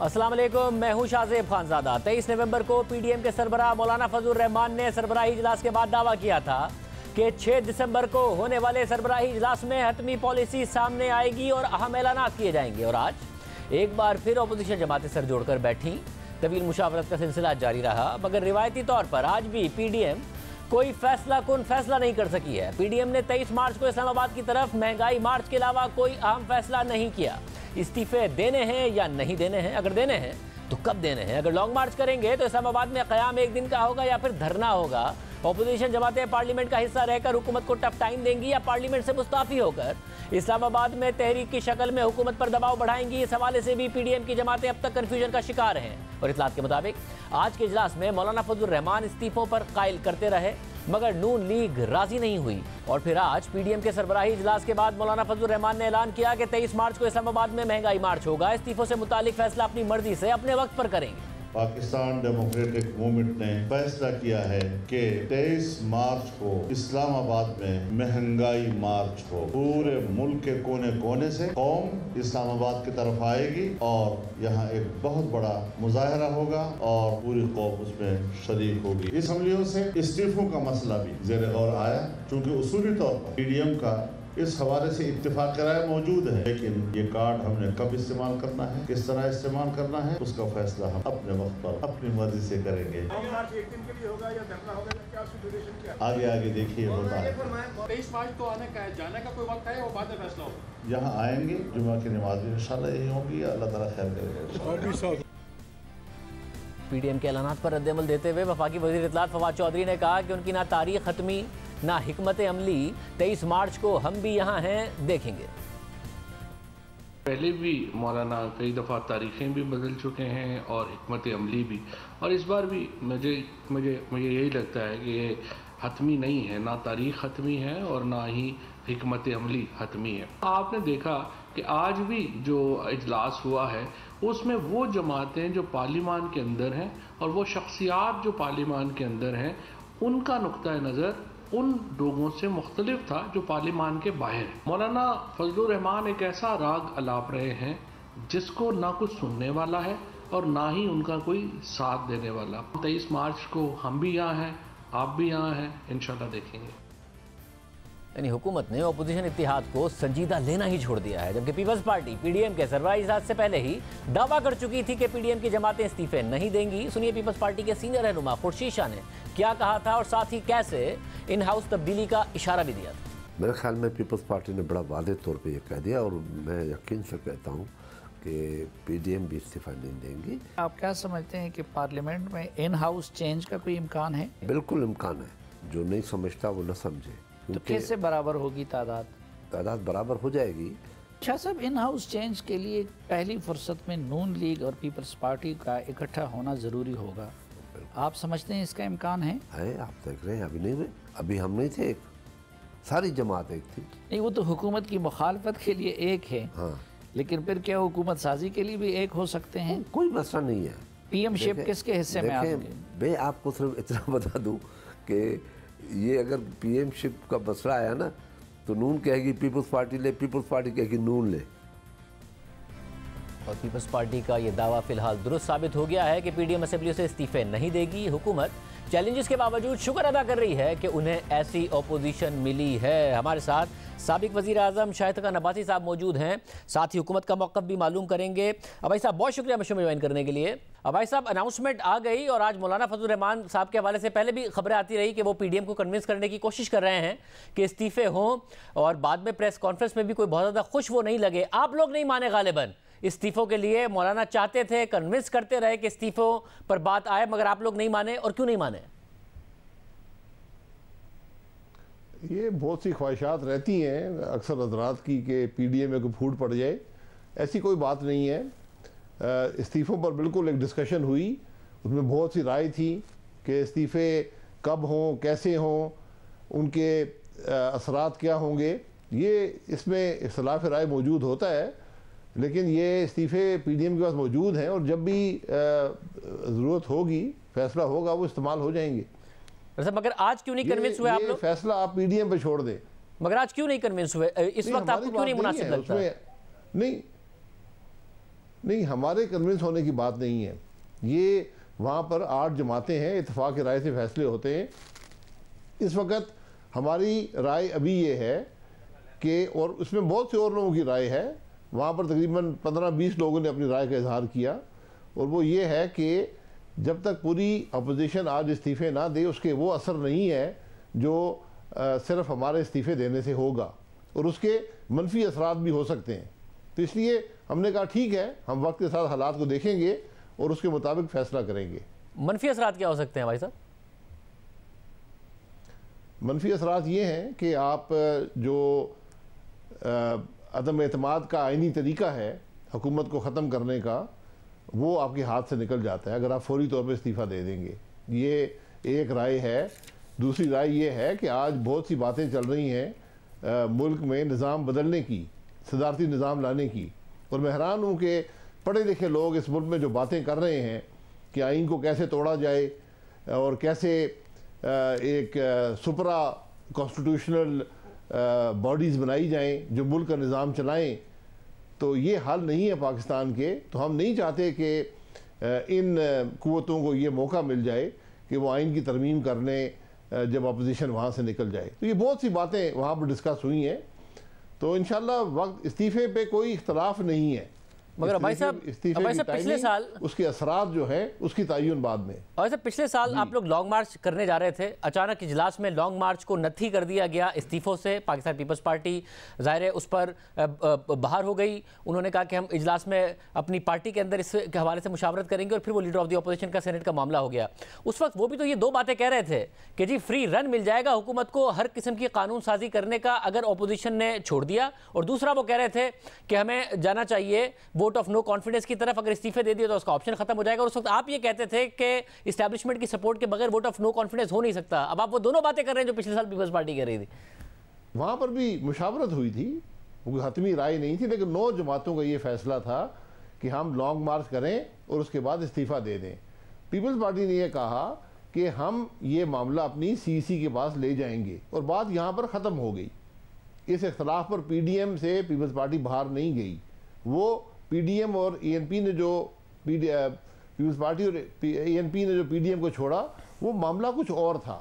अस्सलाम वालेकुम, मैं हूं शाहजेब खानजादा। 23 नवंबर को पीडीएम के सरबराह मौलाना फजलुर रहमान ने सरबराही इजलास के बाद दावा किया था कि 6 दिसंबर को होने वाले सरबराही इजलास में हतमी पॉलिसी सामने आएगी और अहम ऐलानात किए जाएंगे। और आज एक बार फिर अपोजिशन जमातें सर जोड़कर बैठी। तवील मुशावरत का सिलसिला जारी रहा, मगर रिवायती तौर पर आज भी पीडीएम कोई फैसला नहीं कर सकी है। पीडीएम ने 23 मार्च को इस्लामाबाद की तरफ महंगाई मार्च के अलावा कोई अहम फैसला नहीं किया। इस्तीफे देने हैं या नहीं देने हैं, अगर देने हैं तो कब देने हैं। अगर लॉन्ग मार्च करेंगे तो इस्लामाबाद में क़याम एक दिन का होगा या फिर धरना होगा। अपोजिशन जमातें पार्लियामेंट का हिस्सा रहकर हुकूमत को टफ टाइम देंगी या पार्लियामेंट से मुस्ताफी होकर इस्लामाबाद में तहरीक की शक्ल में हुकूमत पर दबाव बढ़ाएंगी। इस हवाले से भी पीडीएम की जमातें अब तक कन्फ्यूजन का शिकार हैं। और इतलात के मुताबिक आज के इजलास में मौलाना फजलुर रहमान इस्तीफों पर कायल करते रहे, मगर नून लीग राजी नहीं हुई। और फिर आज पीडीएम के सरबराही इजलास के बाद मौलाना फजलुर रहमान ने ऐलान किया कि 23 मार्च को इस्लामाबाद में महंगाई मार्च होगा। इस्तीफों से मुतालिक फैसला अपनी मर्जी से अपने वक्त पर करेंगे। पाकिस्तान डेमोक्रेटिक मूवमेंट ने फैसला किया है कि 23 मार्च को इस्लामाबाद में महंगाई मार्च हो। पूरे मुल्क के कोने कोने से कौम इस्लामाबाद की तरफ आएगी और यहाँ एक बहुत बड़ा मुजाहरा होगा और पूरी कौम उसमें शरीक होगी। इस हमलियों से इस्तीफों का मसला भी ज़ेर गौर आया, क्योंकि उसूली तौर पर पीडीएम का इस हवाले से इत्तेफाक राय मौजूद है, लेकिन ये कार्ड हमने कब इस्तेमाल करना है, किस तरह इस्तेमाल करना है, उसका फैसला हम अपने वक्त पर अपनी मर्जी से करेंगे। एक दिन के लिए होगा या धरना होगा, क्या ड्यूरेशन क्या? आगे देखिए होता है। 23 मार्च को आने का है, जाने का कोई वक्त है, वो बाद में फैसला होगा। यहाँ आएंगे, जुमा की नमाज भी इंशाल्लाह यही होगी, अल्लाह ताला खैर करेगा। पीडीएम के ऐलानात पर रद्दअमल देते हुए वफाकी वज़ीर इत्तलात फवाद चौधरी ने कहा कि उनकी ना तारीख खत्मी ना हिकमत अमली। 23 मार्च को हम भी यहाँ हैं, देखेंगे। पहले भी मौलाना कई दफ़ा तारीखें भी बदल चुके हैं और हिकमत अमली भी, और इस बार भी मुझे यही लगता है कि ये हतमी नहीं है, ना तारीख हतमी है और ना ही हिकमत अमली हतमी है। आपने देखा कि आज भी जो इजलास हुआ है उसमें वो जमातें जो पार्लियामान के अंदर हैं और वो शख्सियात जो पार्लियामान के अंदर हैं, उनका नुक्ता नज़र उन लोगों से मुख्तलिफ था जो पार्लियामान के बाहर हैं। मौलाना फजलुर रहमान एक ऐसा राग अलाप रहे हैं जिसको ना कुछ सुनने वाला है और ना ही उनका कोई साथ देने वाला। 23 मार्च को हम भी यहाँ हैं, आप भी यहाँ हैं, इंशाल्लाह देखेंगे। यानी हुकूमत ने अपोजिशन इत्तेहाद को संजीदा लेना ही छोड़ दिया है, जबकि पीपल्स पार्टी पीडीएम के सरबराही इजलास से पहले ही दावा कर चुकी थी कि पीडीएम की जमातें इस्तीफे नहीं देंगी। सुनिए पीपल्स पार्टी के सीनियर रहनुमा खुर्शीद शाह ने क्या कहा था और साथ ही कैसे इन हाउस तब्दीली का इशारा भी दिया था। मेरे ख्याल में पीपल्स पार्टी ने बड़ा वादे तौर पर यह कह दिया, और मैं यकीन से कहता हूँ कि पीडीएम भी इस्तीफा नहीं देंगी। आप क्या समझते हैं कि पार्लियामेंट में इन हाउस चेंज का कोई इम्कान है? बिल्कुल इम्कान है, जो नहीं समझता वो न समझे। तो कैसे बराबर होगी तादाद बराबर हो जाएगी। शाह साहब, इन हाउस चेंज के लिए पहली फुर्सत में नून लीग और पीपल्स पार्टी का इकट्ठा होना ज़रूरी होगा। आप समझते हैं इसका इम्कान है? आप देख रहे हैं, अभी नहीं हुए, अभी हम नहीं थे, एक सारी जमात एक थी। नहीं, वो तो हुकूमत की मुखालफत के लिए एक है। हाँ, लेकिन फिर क्या हुकूमत साजी के लिए भी एक हो सकते हैं? कोई मसला नहीं है। पीएम शिप किसके हिस्से में आएंगे? मैं आपको सिर्फ इतना बता दूं कि ये अगर पीएम शिप का मसला आया ना, तो नून कहेगी पीपल्स पार्टी ले, पीपल्स पार्टी कहेगी नून ले। और पीपल्स पार्टी का ये दावा फिलहाल दुरुस्त साबित हो गया है कि पीडीएम असेंबली से इस्तीफे नहीं देगी। हुकूमत चैलेंजेस के बावजूद शुक्र अदा कर रही है कि उन्हें ऐसी अपोजिशन मिली है। हमारे साथ साबिक वज़ीर आज़म शाहिद खान अब्बासी साहब मौजूद हैं, साथ ही हुकूमत का मौक़िफ़ भी मालूम करेंगे। अब्बासी साहब, बहुत शुक्रिया मशो में ज्वाइन करने के लिए। अब्बासी साहब, अनाउंसमेंट आ गई और आज मौलाना फजलुर रहमान साहब के हवाले से पहले भी खबरें आती रही कि वो पीडीएम को कन्विंस करने की कोशिश कर रहे हैं कि इस्तीफे हों, और बाद में प्रेस कॉन्फ्रेंस में भी कोई बहुत ज़्यादा खुश वो नहीं लगे। आप लोग नहीं माने गालिबन इस्तीफ़ों के लिए, मौलाना चाहते थे, कन्विंस करते रहे कि इस्तीफ़ों पर बात आए, मगर आप लोग नहीं माने, और क्यों नहीं माने? ये बहुत सी ख्वाहिशात रहती हैं अक्सर हजरात की कि पीडीएम में कोई फूट पड़ जाए। ऐसी कोई बात नहीं है। इस्तीफ़ों पर बिल्कुल एक डिस्कशन हुई, उसमें बहुत सी राय थी कि इस्तीफ़े कब हों, कैसे हों, उनके असरात क्या होंगे। ये इसमें इख्तिलाफ राय मौजूद होता है, लेकिन ये इस्तीफ़े पीडीएम के पास मौजूद हैं और जब भी ज़रूरत होगी, फैसला होगा, वो इस्तेमाल हो जाएंगे। मगर आज क्यों नहीं कन्विंस हुए आप लोग? फैसला आप पीडीएम पे छोड़ दें। मगर आज क्यों नहीं कन्विंस हुए? इस वक्त आपको क्यों नहीं मुनासिब लगता? नहीं, नहीं, हमारे कन्विंस होने की बात नहीं है। ये वहाँ पर 8 जमातें हैं, इत्तेफाक की राय से फैसले होते हैं। इस वक्त हमारी राय अभी ये है कि, और उसमें बहुत से और लोगों की राय है, वहाँ पर तकरीबन 15-20 लोगों ने अपनी राय का इजहार किया, और वो ये है कि जब तक पूरी अपोजिशन आज इस्तीफ़े ना दे उसके वो असर नहीं है जो सिर्फ हमारे इस्तीफ़े देने से होगा, और उसके मनफी असरात भी हो सकते हैं। तो इसलिए हमने कहा ठीक है, हम वक्त के साथ हालात को देखेंगे और उसके मुताबिक फैसला करेंगे। मनफी असरात क्या हो सकते हैं भाई साहब? मनफी असरात ये हैं कि आप जो अदम एतमाद का आइनी तरीका है हुकूमत को ख़त्म करने का, वो आपके हाथ से निकल जाता है अगर आप फौरी तौर पर इस्तीफ़ा दे देंगे। ये एक राय है। दूसरी राय ये है कि आज बहुत सी बातें चल रही हैं मुल्क में निज़ाम बदलने की, सदारती निज़ाम लाने की, और मैं हैरान हूँ कि पढ़े लिखे लोग इस मुल्क में जो बातें कर रहे हैं कि आइन को कैसे तोड़ा जाए और कैसे एक सुपरा कॉन्स्टिट्यूशनल बॉडीज़ बनाई जाएं जो मुल्क का निज़ाम चलाएं, तो ये हाल नहीं है पाकिस्तान के। तो हम नहीं चाहते कि इन कुव्वतों को ये मौका मिल जाए कि वो आइन की तरमीम करने जब अपोजिशन वहाँ से निकल जाए। तो ये बहुत सी बातें वहाँ पर डिस्कस हुई हैं। तो इंशाल्लाह वक्त इस्तीफ़े पे कोई इख्तलाफ नहीं है, मगर भाई साहब पिछले साल उसके असरात जो है उसकी तयन बाद में। और सर पिछले साल आप लोग लॉन्ग मार्च करने जा रहे थे, अचानक इजलास में लॉन्ग मार्च को नत्थी कर दिया गया इस्तीफों से। पाकिस्तान पीपल्स पार्टी ज़ाहिर है उस पर बाहर हो गई। उन्होंने कहा कि हम इजलास में अपनी पार्टी के अंदर इसके हवाले से मुशावरत करेंगे, और फिर वो लीडर ऑफ द अपोजिशन का सेनेट का मामला हो गया। उस वक्त वो भी तो ये दो बातें कह रहे थे कि जी फ्री रन मिल जाएगा हुकूमत को हर किस्म की कानून साजी करने का अगर अपोजिशन ने छोड़ दिया, और दूसरा वो कह रहे थे कि हमें जाना चाहिए वोट ऑफ नो कॉन्फिडेंस की तरफ, अगर इस्तीफे दे दिए तो उसका ऑप्शन खत्म हो जाएगा। और उस वक्त आप ये कहते थे कि इस्टेब्लिशमेंट की सपोर्ट के बगैर वोट ऑफ नो कॉन्फिडेंस हो नहीं सकता। अब आप वो दोनों बातें कर रहे हैं जो पिछले साल पीपल्स पार्टी कह रही थी। वहां पर भी मुशावरत हुई थी, वो हतमी राय नहीं थी, लेकिन 9 जमातों का ये फैसला था कि हम लॉन्ग मार्च करें और उसके बाद इस्तीफा दे दें। पीपल्स पार्टी ने यह कहा कि हम ये मामला अपनी सीसी के पास ले जाएंगे, और बात यहाँ पर ख़त्म हो गई। इस इख्तलाफ पर पीडीएम से पीपल्स पार्टी बाहर नहीं गई। वो पीडीएम और एएनपी ने जो पीपल्स पार्टी और एएनपी ने जो पीडीएम को छोड़ा, वो मामला कुछ और था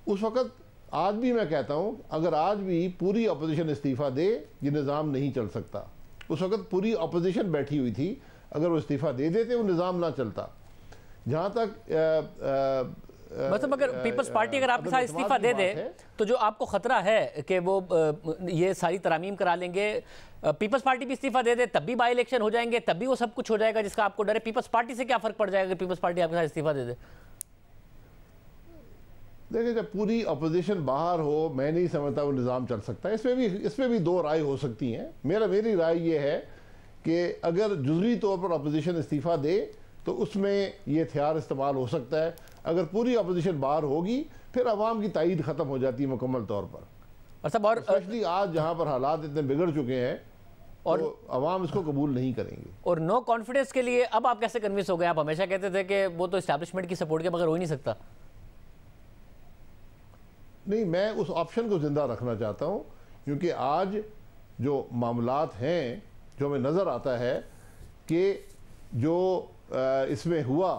उस वक़्त। आज भी मैं कहता हूँ अगर आज भी पूरी अपोजिशन इस्तीफ़ा दे, ये निज़ाम नहीं चल सकता। उस वक़्त पूरी अपोजिशन बैठी हुई थी, अगर वो इस्तीफ़ा दे देते वो निज़ाम ना चलता। जहाँ तक मतलब अगर पीपल्स पार्टी अगर आपके साथ इस्तीफा दे दे तो जो आपको खतरा है कि वो ये सारी तरामीम करा लेंगे, पीपल्स पार्टी भी इस्तीफा दे दे तब भी बाई इलेक्शन हो जाएंगे, तब भी वो सब कुछ हो जाएगा जिसका आपको डर है। पीपल्स पार्टी से क्या फर्क पड़ जाएगा पीपल्स पार्टी आपके साथ इस्तीफा दे दे? देखिए, जब पूरी अपोजिशन बाहर हो, मैं नहीं समझता वो निज़ाम चल सकता है। इसमें भी दो राय हो सकती हैं। मेरी राय ये है कि अगर जुज़वी तौर पर अपोजिशन इस्तीफ़ा दे तो उसमें ये हथियार इस्तेमाल हो सकता है। अगर पूरी अपोजिशन बाहर होगी फिर अवाम की तायीद ख़त्म हो जाती है मुकम्मल तौर पर। और स्पेशली आज जहाँ पर हालात इतने बिगड़ चुके हैं और तो अवाम इसको कबूल नहीं करेंगे। और नो कॉन्फिडेंस के लिए अब आप कैसे कन्विंस हो गए? आप हमेशा कहते थे कि वो तो इस्टेब्लिशमेंट की सपोर्ट के बगैर हो ही नहीं सकता। नहीं, मैं उस ऑप्शन को ज़िंदा रखना चाहता हूँ, क्योंकि आज जो मामलात हैं, जो हमें नज़र आता है कि जो इसमें हुआ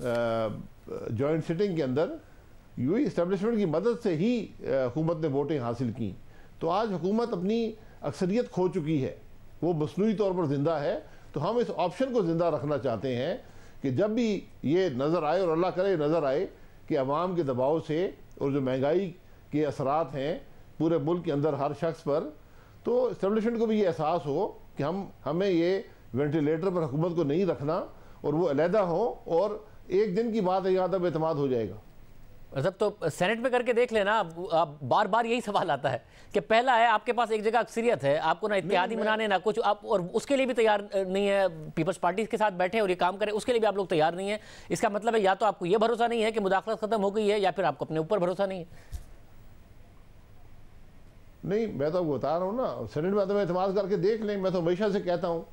जॉइंट सिटिंग के अंदर, यूं इस्टेब्लिशमेंट की मदद से ही हुकूमत ने वोटें हासिल की। तो आज हुकूमत अपनी अक्सरियत खो चुकी है, वो मसनूई तौर पर ज़िंदा है। तो हम इस ऑप्शन को ज़िंदा रखना चाहते हैं कि जब भी ये नज़र आए, और अल्लाह करे नज़र आए कि अवाम के दबाव से और जो महंगाई के असरात हैं पूरे मुल्क के अंदर हर शख्स पर, तो इस्टेब्लिशमेंट को भी ये एहसास हो कि हमें ये वेंटिलेटर पर हुकूमत को नहीं रखना, और वो अलहदा हो, और एक दिन की बात है यहाँ तक एतमाद हो जाएगा। मतलब तो सेनेट में करके देख लेना। आप बार बार यही सवाल आता है कि पहला है आपके पास एक जगह अक्सरियत है, आपको ना इत्तेहादी बनाने ना कुछ, आप और उसके लिए भी तैयार नहीं है। पीपल्स पार्टी के साथ बैठे और ये काम करें, उसके लिए भी आप लोग तैयार नहीं है। इसका मतलब है या तो आपको ये भरोसा नहीं है कि मुदाखलत खत्म हो गई है, या फिर आपको अपने ऊपर भरोसा नहीं है। नहीं, मैं तो बता रहा हूँ ना, सेनेट में तो एतमाद करके देख लें। मैं तो हमेशा से कहता हूँ,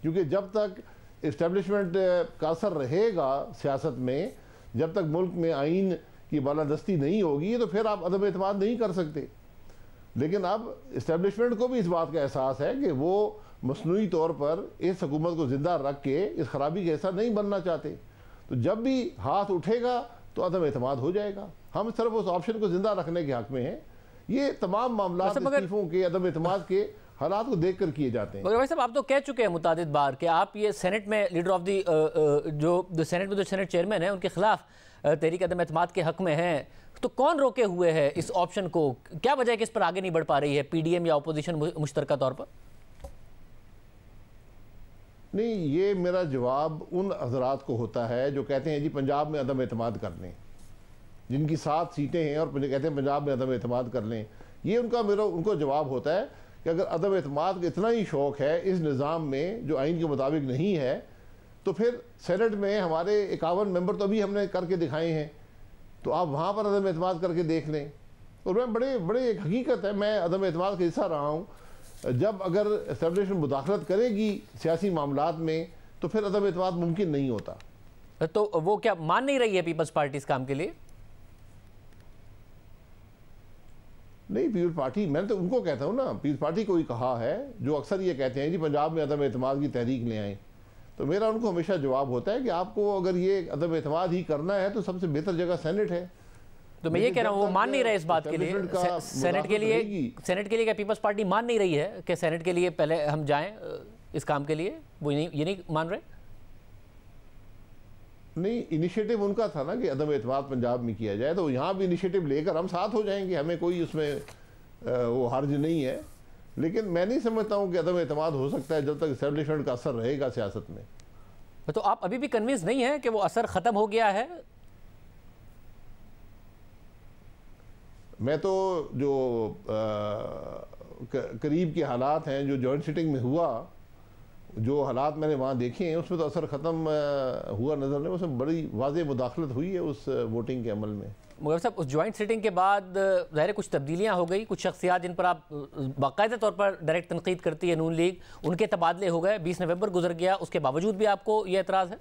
क्योंकि जब तक इस्टेब्लिशमेंट का असर रहेगा सियासत में, जब तक मुल्क में आइन की बालादस्ती नहीं होगी, तो फिर आप अदम एतमाद नहीं कर सकते। लेकिन अब इस्टेब्लिशमेंट को भी इस बात का एहसास है कि वो मसनूई तौर पर इस हुकूमत को ज़िंदा रख के इस खराबी का हिस्सा नहीं बनना चाहते। तो जब भी हाथ उठेगा तो अदम एतमाद हो जाएगा। हम सिर्फ उस ऑप्शन को ज़िंदा रखने के हक़ में हैं। ये तमाम मामला इस्तीफ़ों के, अदम एतमाद के हालात को देख कर किए जाते हैं। मगर भाई साहब, आप तो कह चुके हैं मुतादिद बार कि आप ये सेनेट में लीडर ऑफ दी जो सेनेट में जो सेनेट चेयरमैन है उनके खिलाफ तहरीक अदम एतमाद के हक़ में हैं। तो कौन रोके हुए है इस ऑप्शन को? क्या वजह है कि इस पर आगे नहीं बढ़ पा रही है पीडीएम या अपोजिशन मुश्तरका तौर पर? नहीं, ये मेरा जवाब उन हजरात को होता है जो कहते हैं जी पंजाब में अदम एतमाद कर लें, जिनकी 7 सीटें हैं और कहते हैं पंजाब में अदम एतमाद कर लें। ये उनको जवाब होता है कि अगर अदम एतमाद का इतना ही शौक़ है इस निज़ाम में जो आइन के मुताबिक नहीं है, तो फिर सेनेट में हमारे 51 मेंबर तो अभी हमने करके दिखाए हैं, तो आप वहाँ पर अदम एतमाद करके देख लें। और मैं बड़े एक हकीकत है, मैं अदम एतमाद का हिस्सा रहा हूँ। जब अगर एस्टेब्लिशमेंट मुदाखलत करेगी सियासी मामलात में तो फिर अदम एतमाद मुमकिन नहीं होता। तो वो क्या मान नहीं रही है पीपल्स पार्टी इस काम के लिए? नहीं, पीपल्स पार्टी, मैं तो उनको कहता हूँ ना, पीपल्स पार्टी को ही कहा है, जो अक्सर ये कहते हैं जी पंजाब में अदम एतमाद की तहरीक ले आएँ। तो मेरा उनको हमेशा जवाब होता है कि आपको अगर ये अदम एतमाद ही करना है तो सबसे बेहतर जगह सेनेट है। तो मैं ये कह रहा हूँ वो मान नहीं रहे इस बात के लिए। सेनेट के लिए क्या पीपल्स पार्टी मान नहीं रही है कि सेनेट के लिए पहले हम जाएं इस काम के लिए? वो ये नहीं मान रहे? नहीं, इनिशिएटिव उनका था ना कि अदम एतमाद पंजाब में किया जाए, तो यहाँ भी इनिशिएटिव लेकर हम साथ हो जाएंगे, हमें कोई उसमें वो हर्ज नहीं है। लेकिन मैं नहीं समझता हूँ कि अदम एतमाद हो सकता है जब तक एस्टेब्लिशमेंट का असर रहेगा सियासत में। तो आप अभी भी कन्विंस नहीं है कि वो असर ख़त्म हो गया है? मैं तो जो करीब के हालात हैं, जो जॉइंट सिटिंग में हुआ, जो हालात मैंने वहाँ देखे हैं, उसमें तो असर ख़त्म हुआ नज़र नहीं। उसमें बड़ी वाज़ेह मुदाखलत हुई है उस वोटिंग के अमल में। मगर साहब, उस जॉइंट सिटिंग के बाद ज़ाहिर कुछ तब्दीलियाँ हो गई, कुछ शख्सियात जिन पर आप बाकायदा तौर पर डायरेक्ट तनकीद करती है नून लीग, उनके तबादले हो गए। 20 नवंबर गुजर गया, उसके बावजूद भी आपको ये एतराज़ है?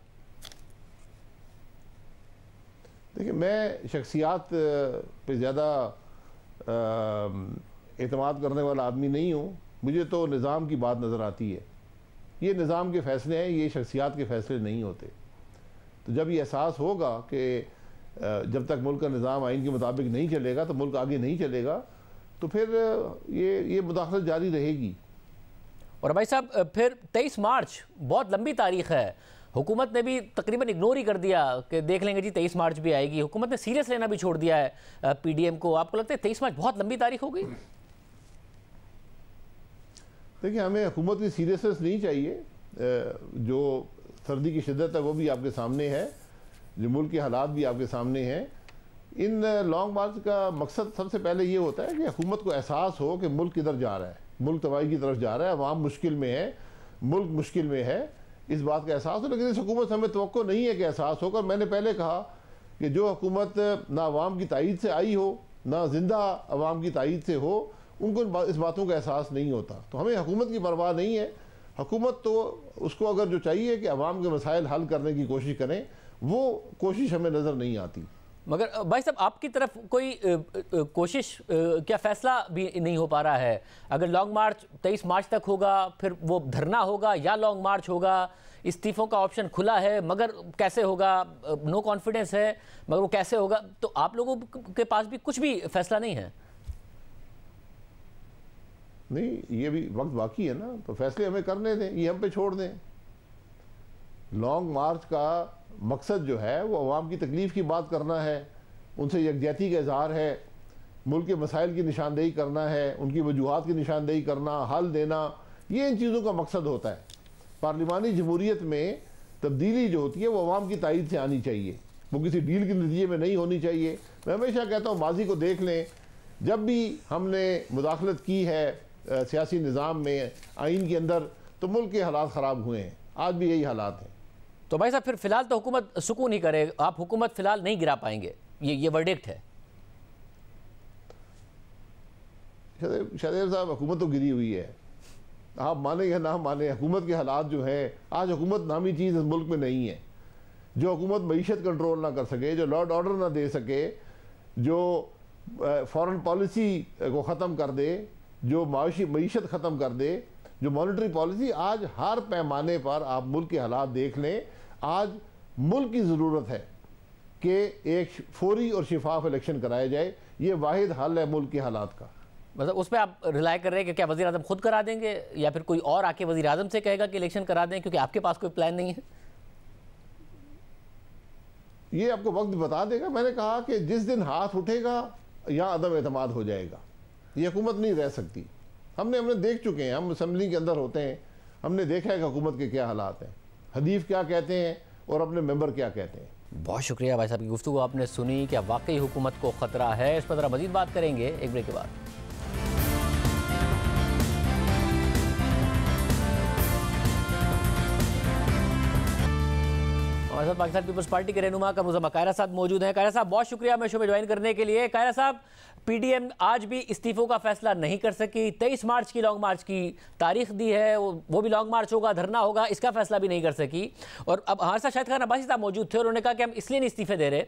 देखिए, मैं शख्सियात पे ज़्यादा एतमाद करने वाला आदमी नहीं हूँ। मुझे तो निज़ाम की बात नज़र आती है। ये निज़ाम के फ़ैसले हैं, ये शख्सियात के फ़ैसले नहीं होते। तो जब ये एहसास होगा कि जब तक मुल्क का निज़ाम आइन के मुताबिक नहीं चलेगा तो मुल्क आगे नहीं चलेगा, तो फिर ये मुदाखलत जारी रहेगी। और भाई साहब, फिर 23 मार्च बहुत लंबी तारीख़ है, हुकूमत ने भी तकरीबन इग्नोर ही कर दिया कि देख लेंगे जी 23 मार्च भी आएगी। हुकूमत ने सीरियस लेना भी छोड़ दिया है पीडीएम को। आपको लगता है 23 मार्च बहुत लंबी तारीख हो गई? देखिए, हमें हुकूमत की सीरियसनेस नहीं चाहिए। जो सर्दी की शिद्दत है वो भी आपके सामने है, जो मुल्क के हालात भी आपके सामने हैं। इन लॉन्ग मार्च का मकसद सबसे पहले ये होता है कि हुकूमत को एहसास हो कि मुल्क किधर जा रहा है, मुल्क तबाही की तरफ जा रहा है, अवाम मुश्किल में है, मुल्क मुश्किल में है, इस बात का एहसास हो। लेकिन इस हुकूमत से हमें तवक्को नहीं है कि एहसास होकर, मैंने पहले कहा कि जो हुकूमत ना अवाम की तायीद से आई हो, ना जिंदा अवाम की तायीद से हो, उनको इस बातों का एहसास नहीं होता। तो हमें हुकूमत की परवाह नहीं है। हुकूमत तो उसको अगर जो चाहिए कि अवाम के मसाइल हल करने की कोशिश करें, वो कोशिश हमें नज़र नहीं आती। मगर भाई साहब, आपकी तरफ कोई कोशिश, क्या फ़ैसला भी नहीं हो पा रहा है? अगर लॉन्ग मार्च 23 मार्च तक होगा, फिर वो धरना होगा या लॉन्ग मार्च होगा, इस्तीफ़ों का ऑप्शन खुला है, मगर कैसे होगा? नो कॉन्फिडेंस है, मगर वो कैसे होगा? तो आप लोगों के पास भी कुछ भी फैसला नहीं है? नहीं, ये भी वक्त बाकी है ना, तो फैसले हमें करने दें, ये हम पे छोड़ दें। लॉन्ग मार्च का मकसद जो है वो अवाम की तकलीफ़ की बात करना है, उनसे यकजहती का इजहार है, मुल्क के मसाइल की निशानदेही करना है, उनकी वजूहात की निशानदेही करना, हल देना, ये इन चीज़ों का मकसद होता है। पार्लिमानी जमहूरियत में तब्दीली जो होती है वो अवाम की तायीद से आनी चाहिए, वो किसी डील के नतीजे में नहीं होनी चाहिए। मैं हमेशा कहता हूँ, माजी को देख लें, जब भी हमने मुदाखलत की है सियासी निज़ाम में, आइन के अंदर, तो मुल्क के हालात ख़राब हुए हैं। आज भी यही हालात हैं। तो भाई साहब, फिर फ़िलहाल तो हुकूमत सुकून ही करे, आप हुकूमत फ़िलहाल नहीं गिरा पाएंगे, ये वर्डिक्ट है? शादेब साहब, हुकूमत तो गिरी हुई है, आप माने या ना माने, हुकूमत के हालात जो हैं, आज हुकूमत नामी चीज़ इस मुल्क में नहीं है। जो हुकूमत मईशत कंट्रोल ना कर सके, जो लॉ ऑर्डर ना दे सके, जो फॉरेन पॉलिसी को ख़त्म कर दे, जो मईशत ख़त्म कर दे, जो मॉनेटरी पॉलिसी, आज हर पैमाने पर आप मुल्क के हालात देख लें, आज मुल्क की ज़रूरत है कि एक फौरी और शिफाफ इलेक्शन कराया जाए। ये वाहिद हल है मुल्क के हालात का। मतलब उस पर आप रिलाई कर रहे हैं कि क्या वज़ीर आज़म खुद करा देंगे या फिर कोई और आके वज़ीर आज़म से कहेगा कि इलेक्शन करा दें, क्योंकि आपके पास कोई प्लान नहीं है? ये आपको वक्त बता देगा। मैंने कहा कि जिस दिन हाथ उठेगा यहाँ अदम एतमाद हो जाएगा, ये हुकूमत नहीं रह सकती। हमने देख चुके हैं, हम असम्बली के अंदर होते हैं, हमने देखा है कि हुकूमत के क्या हालात हैं, हदीफ क्या कहते हैं और अपने मेंबर क्या कहते हैं। बहुत शुक्रिया भाई साहब की गुफ्तगू आपने सुनी। क्या वाकई हुकूमत को खतरा है? इस पर ज़रा मजीद बात करेंगे एक ब्रेक के बाद। हमारे साथ पाकिस्तान पीपल्स पार्टी के रहनुमा कमरुज़्ज़मा कायरा साहब मौजूद हैं। कायरा साहब बहुत शुक्रिया मैं शो में ज्वाइन करने के लिए। कायरा साहब, पीडीएम आज भी इस्तीफों का फैसला नहीं कर सकी। 23 मार्च की लॉन्ग मार्च की तारीख दी है, वो भी लॉन्ग मार्च होगा, धरना होगा, इसका फैसला भी नहीं कर सकी। और अब हमारे साथ शाहिद खान अब्बासी साहब मौजूद थे, उन्होंने कहा कि हम इसलिए नहीं इस्तीफे दे रहे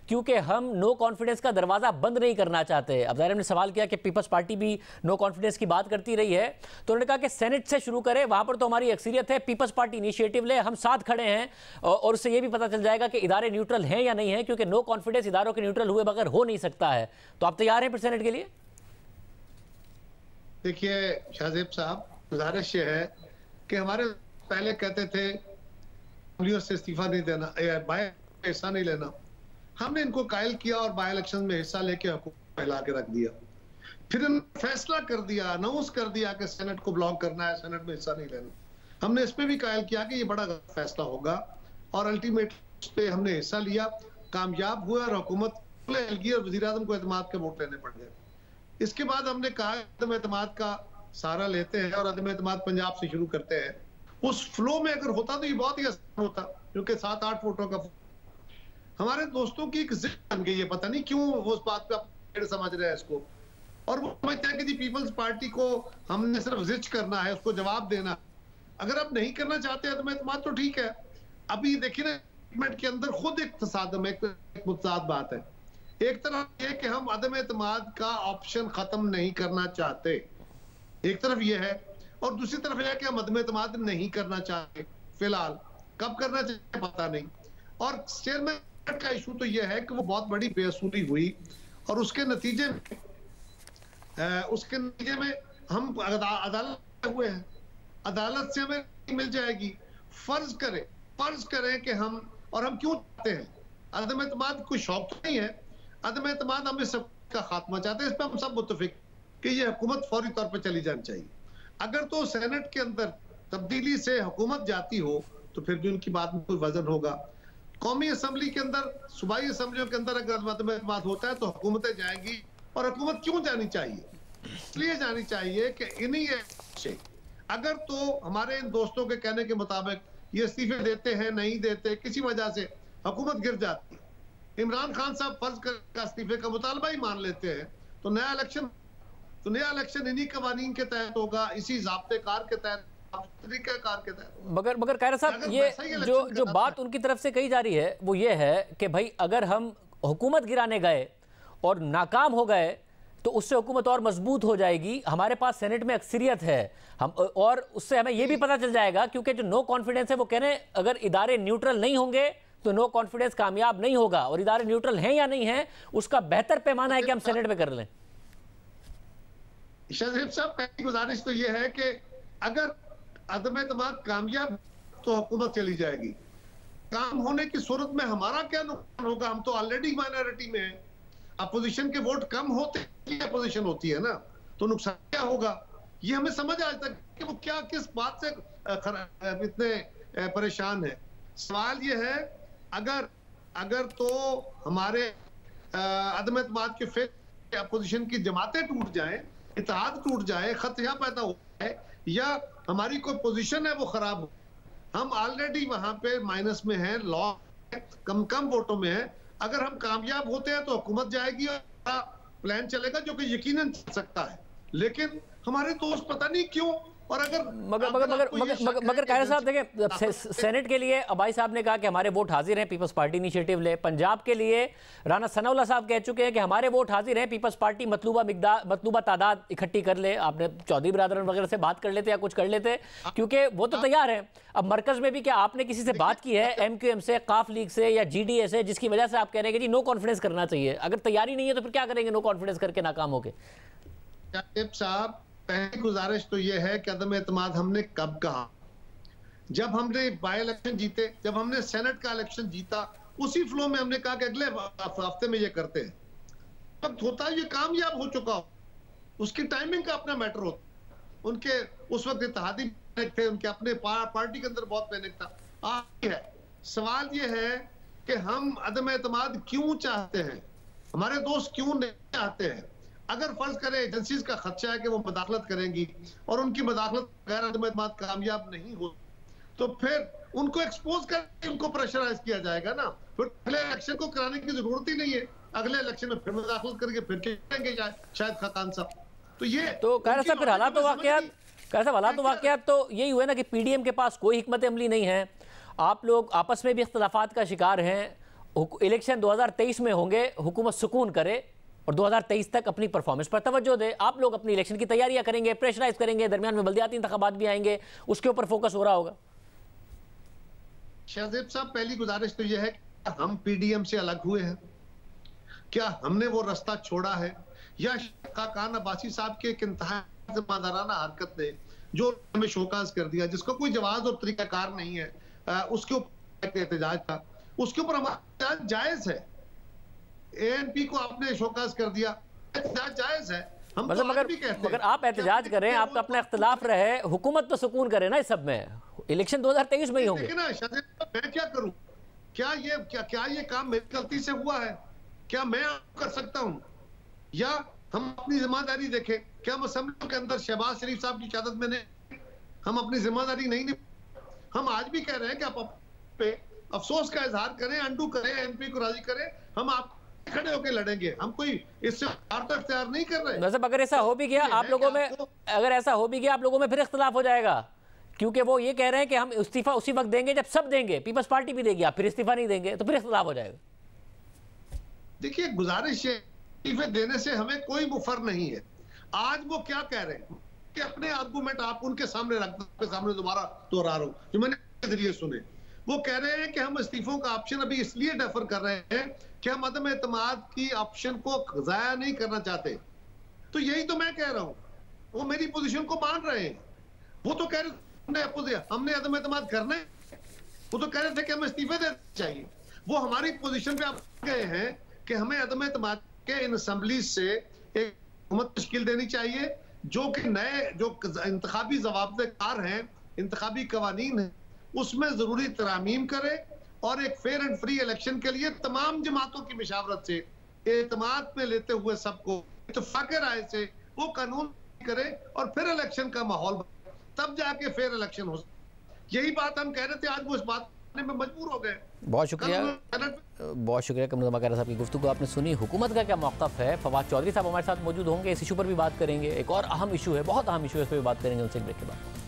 क्योंकि हम नो कॉन्फिडेंस का दरवाज़ा बंद नहीं करना चाहते। अब ज़ाहिर ने सवाल किया कि पीपल्स पार्टी भी नो कॉन्फिडेंस की बात करती रही है, तो उन्होंने कहा कि सेनेट से शुरू करें, वहाँ पर तो हमारी अक्सरियत है, पीपल्स पार्टी इनिशिएटिव ले, हम साथ खड़े हैं और उससे ये भी पता चल जाएगा कि इदारे न्यूट्रल हैं या नहीं है, क्योंकि नो कॉन्फिडेंस इदारों के न्यूट्रल हुए बगैर हो नहीं सकता है। तो आप तैयार हैं फिर सेनेट के लिए? देखिए शाहजेब साहब, गुजारिश ये है कि हमारे पहले कहते थे असेंबलियों से इस्तीफा नहीं देना, बाय हिस्सा नहीं लेना। हमने इनको कायल किया और बाय इलेक्शन में हिस्सा लेके हुकूमत फैला के रख दिया। फिर फैसला कर दिया, अनाउंस कर दिया कि सेनेट को ब्लॉक करना है, सेनेट में हिस्सा नहीं लेना। हमने इस पे भी कायल किया कि ये बड़ा गलत फैसला होगा और अल्टीमेट पे हमने हिस्सा लिया, कामयाब हुआ और हुकूमत और वज़ीर आज़म को एतमाद के वोट लेने पड़ गए। इसके बाद हमने कहा अदम एतमाद का सहारा लेते हैं और अदम एतमाद पंजाब से शुरू करते हैं। उस फ्लो में अगर होता तो ये बहुत ही आसान होता, क्योंकि 7-8 वोटों का हमारे दोस्तों की एक जिद बन गई है, पता नहीं क्यों वो उस बात पे समझ रहे हैं इसको, और वो समझते हैं कि जी पीपल्स पार्टी को हमने सिर्फ जिद करना है, उसको जवाब देना। अगर आप नहीं करना चाहते अदम एतमाद तो ठीक है। अभी देखिए ना के अंदर खुद एक तसादम, एक मुतजाद बात है। एक तरफ ये कि हम अदम एतमाद का ऑप्शन खत्म नहीं करना चाहते, एक तरफ ये है, और दूसरी तरफ यह है कि हम अदम एतमाद नहीं करना चाहते। फिलहाल कब करना चाहिए पता नहीं। और चेयरमैन का इशू तो यह है कि वो बहुत बड़ी बेअसूली हुई और उसके नतीजे में हम अदालत हुए हैं, अदालत से हमें मिल जाएगी। फर्ज करें कि हम क्यों चाहते हैं अदम एतमाद, कोई शौक तो नहीं है, अदम एतमाद हम इस सबका खात्मा चाहते हैं। इस पर हम सब मुत्तफिक कि ये हुकूमत फौरी तौर पर चली जानी चाहिए। अगर तो सेनेट के अंदर तब्दीली से हुकूमत जाती हो तो फिर भी उनकी बात में कोई वजन होगा। कौमी असम्बली के अंदर, सूबाई असम्बलियों के अंदर अगर अदम एतमाद होता है तो हुकूमतें जाएंगी। और हुकूमत क्यों जानी चाहिए? इसलिए जानी चाहिए कि इन्हीं से अगर तो हमारे इन दोस्तों के कहने के मुताबिक ये इस्तीफे देते हैं, नहीं देते, किसी वजह से हुकूमत गिर जाती है, इमरान खान साहब फर्ज का इस्तीफे का मुतालबा ही मान लेते हैं, तो नया इलेक्शन इन्हीं कवानीन के तहत होगा, इसी ज़ाब्ते-कार के तहत, तरीक़ाकार के तहत। मगर कायरा साहब, ये जो बात उनकी तरफ से कही जा रही है वो ये है कि भाई अगर हम हुकूमत गिराने गए और नाकाम हो गए तो उससे हुकूमत और मजबूत हो जाएगी। हमारे पास सेनेट में अक्सरियत है, हम और उससे हमें ये भी पता चल जाएगा, क्योंकि जो नो कॉन्फिडेंस है वो कह रहे हैं अगर इदारे न्यूट्रल नहीं होंगे तो नो कॉन्फिडेंस कामयाब नहीं होगा, और इदारे न्यूट्रल हैं या नहीं है उसका बेहतर पैमाना है कि हम सेनेट में कर लें। शाहजेब साहब, पहली गुजारिश तो ये है कि अगर अदम एतमाद कामयाब तो हुकूमत चली जाएगी। काम होने की सूरत में हमारा क्या नुकसान होगा? हम तो ऑलरेडी माइनॉरिटी में हैं। अपोजिशन के वोट कम होते ही अपोजिशन होती है ना, तो नुकसान क्या होगा ये हमें समझ आज तक कि वो क्या किस बात से इतने परेशान है। सवाल ये है अगर तो हमारे अदम एतमाद के फिर अपोजिशन की जमातें टूट जाएं, इत्तेहाद टूट जाए, खतरा पैदा हो जाए, या हमारी कोई पोजीशन है वो खराब हो, हम ऑलरेडी वहां पे माइनस में हैं, लॉ कम वोटों में है। अगर हम कामयाब होते हैं तो हुकूमत जाएगी और प्लान चलेगा जो कि यकीनन चल सकता है। लेकिन हमारे दोस्त पता नहीं क्यों और अगर मगर कायरा साहब देखें, सेनेट के लिए अबाई साहब ने कहा कि हमारे वोट हाजिर हैं, पीपल्स पार्टी इनिशिएटिव ले। पंजाब के लिए राना सनाउल्लाह साहब कह चुके हैं कि हमारे वोट हाजिर हैं, पीपल्स पार्टी मतलूबा तादाद इकट्ठी कर ले। आपने चौधरी बिरादरन वगैरह से बात कर लेते या कुछ कर लेते, क्योंकि वो तो तैयार हैं। अब मरकज में भी क्या आपने किसी से बात की है, MQM से, काफ लीग से या GDA से, जिसकी वजह से आप कह रहे हैं कि जी नो कॉन्फिडेंस करना चाहिए? अगर तैयारी नहीं है तो फिर क्या करेंगे नो कॉन्फिडेंस करके नाकाम होके? साहब, पहली गुजारिश तो यह है कि अदम एतमाद हमने कब कहा? जब हमने बाई इलेक्शन जीते, जब हमने सेनेट का इलेक्शन जीता, उसी फ्लो में हमने कहा कि अगले हफ्ते में ये करते हैं। तब होता है ये कामयाब हो चुका हो, उसकी टाइमिंग का अपना मैटर होता। उनके उस वक्त इत्तेहादी थे, उनके अपने पार्टी के अंदर बहुत पैनिक था। आज है सवाल ये है कि हम अदम एतमाद क्यों चाहते हैं, हमारे दोस्त क्यों नहीं चाहते हैं? अगर फर्ज करें एजेंसीज का खदशा है कि वो मदाखलत करेंगी और उनकी मदाखलत बगैर अदम एतमाद कामयाब नहीं हो, तो फिर उनको एक्सपोज करके उनको प्रेशराइज किया जाएगा ना। फिर अगले इलेक्शन को कराने की जरूरत ही नहीं है, अगले इलेक्शन में फिर मदाखलत करके फिर करेंगे शायद खाकान साहब। तो ये तो कायरा साहब, फिर हालात तो वाकयात तो यही हुए ना कि PDM के पास कोई हिकमत अमली नहीं है, आप लोग आपस में भी इख्तलाफात का शिकार हैं। इलेक्शन 2023 में होंगे, हुकूमत सुकून करे और 2023 तक अपनी परफॉर्मेंस पर तवज्जो दे। आप लोग अपनी इलेक्शन की तैयारियां करेंगे, प्रेशराइज करेंगे, दरमियान में बल्दियाती इंतखाबात भी आएंगे, उसके ऊपर फोकस हो रहा होगा। शाहजेब साहब, पहली गुजारिश तो यह है कि हम PDM से अलग हुए हैं, क्या हमने वो रास्ता छोड़ा है, या खाकान अब्बासी साहब के एक इंतहा ज़िम्मेदाराना हरकत ने जो हमें शोकाज कर दिया, जिसका कोई जवाब और तरीकाकार नहीं है, उसके ऊपर एहतजाज था, उसके ऊपर हमारा जायज है। ANP को आपने शोकाज कर दिया, एहतजाज जायज है। हम मतलब मगर आप एहतजाज करें, आपका अपना इख्तिलाफ रहे, हुकूमत तो सुकून करे ना इस सब में। इलेक्शन 2023 में ही होंगे। देखिए ना शाहजेब, मैं क्या करूं? क्या ये काम मेरी गलती से हुआ है? क्या मैं कर सकता हूं? या हम अपनी जिम्मेदारी देखें? क्या हम असेंबली के अंदर शहबाज शरीफ साहब की क़यादत में हम अपनी जिम्मेदारी नहीं हम आज भी कह रहे हैं कि आप पे अफसोस का इजहार करें, अंडू करें, MP को राजी करें, हम आप खड़े होकर लड़ेंगे। हम कोई इससे इख्तियार नहीं कर रहे। मतलब अगर ऐसा हो भी गया आप लोगों में, अगर ऐसा हो भी गया आप लोगों में, फिर इख्तिलाफ हो जाएगा, क्योंकि वो ये कह रहे हैं कि हम इस्तीफा उसी वक्त देंगे जब सब देंगे, पीपल्स पार्टी भी देगी, आप फिर इस्तीफा नहीं देंगे तो फिर इख्तिलाफ हो जाएगा। देखिए, गुजारिश इस्तीफे देने से हमें कोई मुफर नहीं है। आज वो क्या कह रहे हैं कि अपने आर्गूमेंट आप उनके सामने रख, सामने दोबारा दोहरा रहा हूं जो मैंने जरिए सुने। वो कह रहे हैं कि हम इस्तीफों का ऑप्शन अभी इसलिए डेफर कर रहे हैं कि हम अदम एतमाद की ऑप्शन को जाया नहीं करना चाहते। तो यही तो मैं कह रहा हूं, वो मेरी पोजीशन को मान रहे हैं। वो तो कह रहे हमने अदम एतमाद करना है, वो तो कह रहे थे कि हमें इस्तीफे देने चाहिए। वो हमारी पोजीशन पे आप गए हैं कि हमें अदम एतमाद के इन असम्बली से एक हुकूमत तश्कील देनी चाहिए जो कि नए जो इंतखाबी ज़वाब्तेकार हैं, इंतखाबी कवानीन हैं, उसमें ज़रूरी तरामीम करे और एक फेयर एंड फ्री इलेक्शन के लिए तमाम जमातों की मशावरत से एतमाद में लेते हुए सबको इत्तेफाक राय से वो कानून करे और फिर इलेक्शन का माहौल बने, तब जाके फेयर इलेक्शन हो। यही बात हम कह रहे थे, आज वो इस बात में मजबूर हो गए। बहुत शुक्रिया कमरुज़्ज़मा कायरा साहब की गुफ्तगू आपने सुनी। हुकूमत का क्या मौक़िफ़ है, फवाद चौधरी साहब हमारे साथ मौजूद होंगे, इस इशू पर भी बात करेंगे। एक और अहम इशू है, बहुत अहम इशू है, इस पर भी बात करेंगे उनसे ब्रेक के बाद।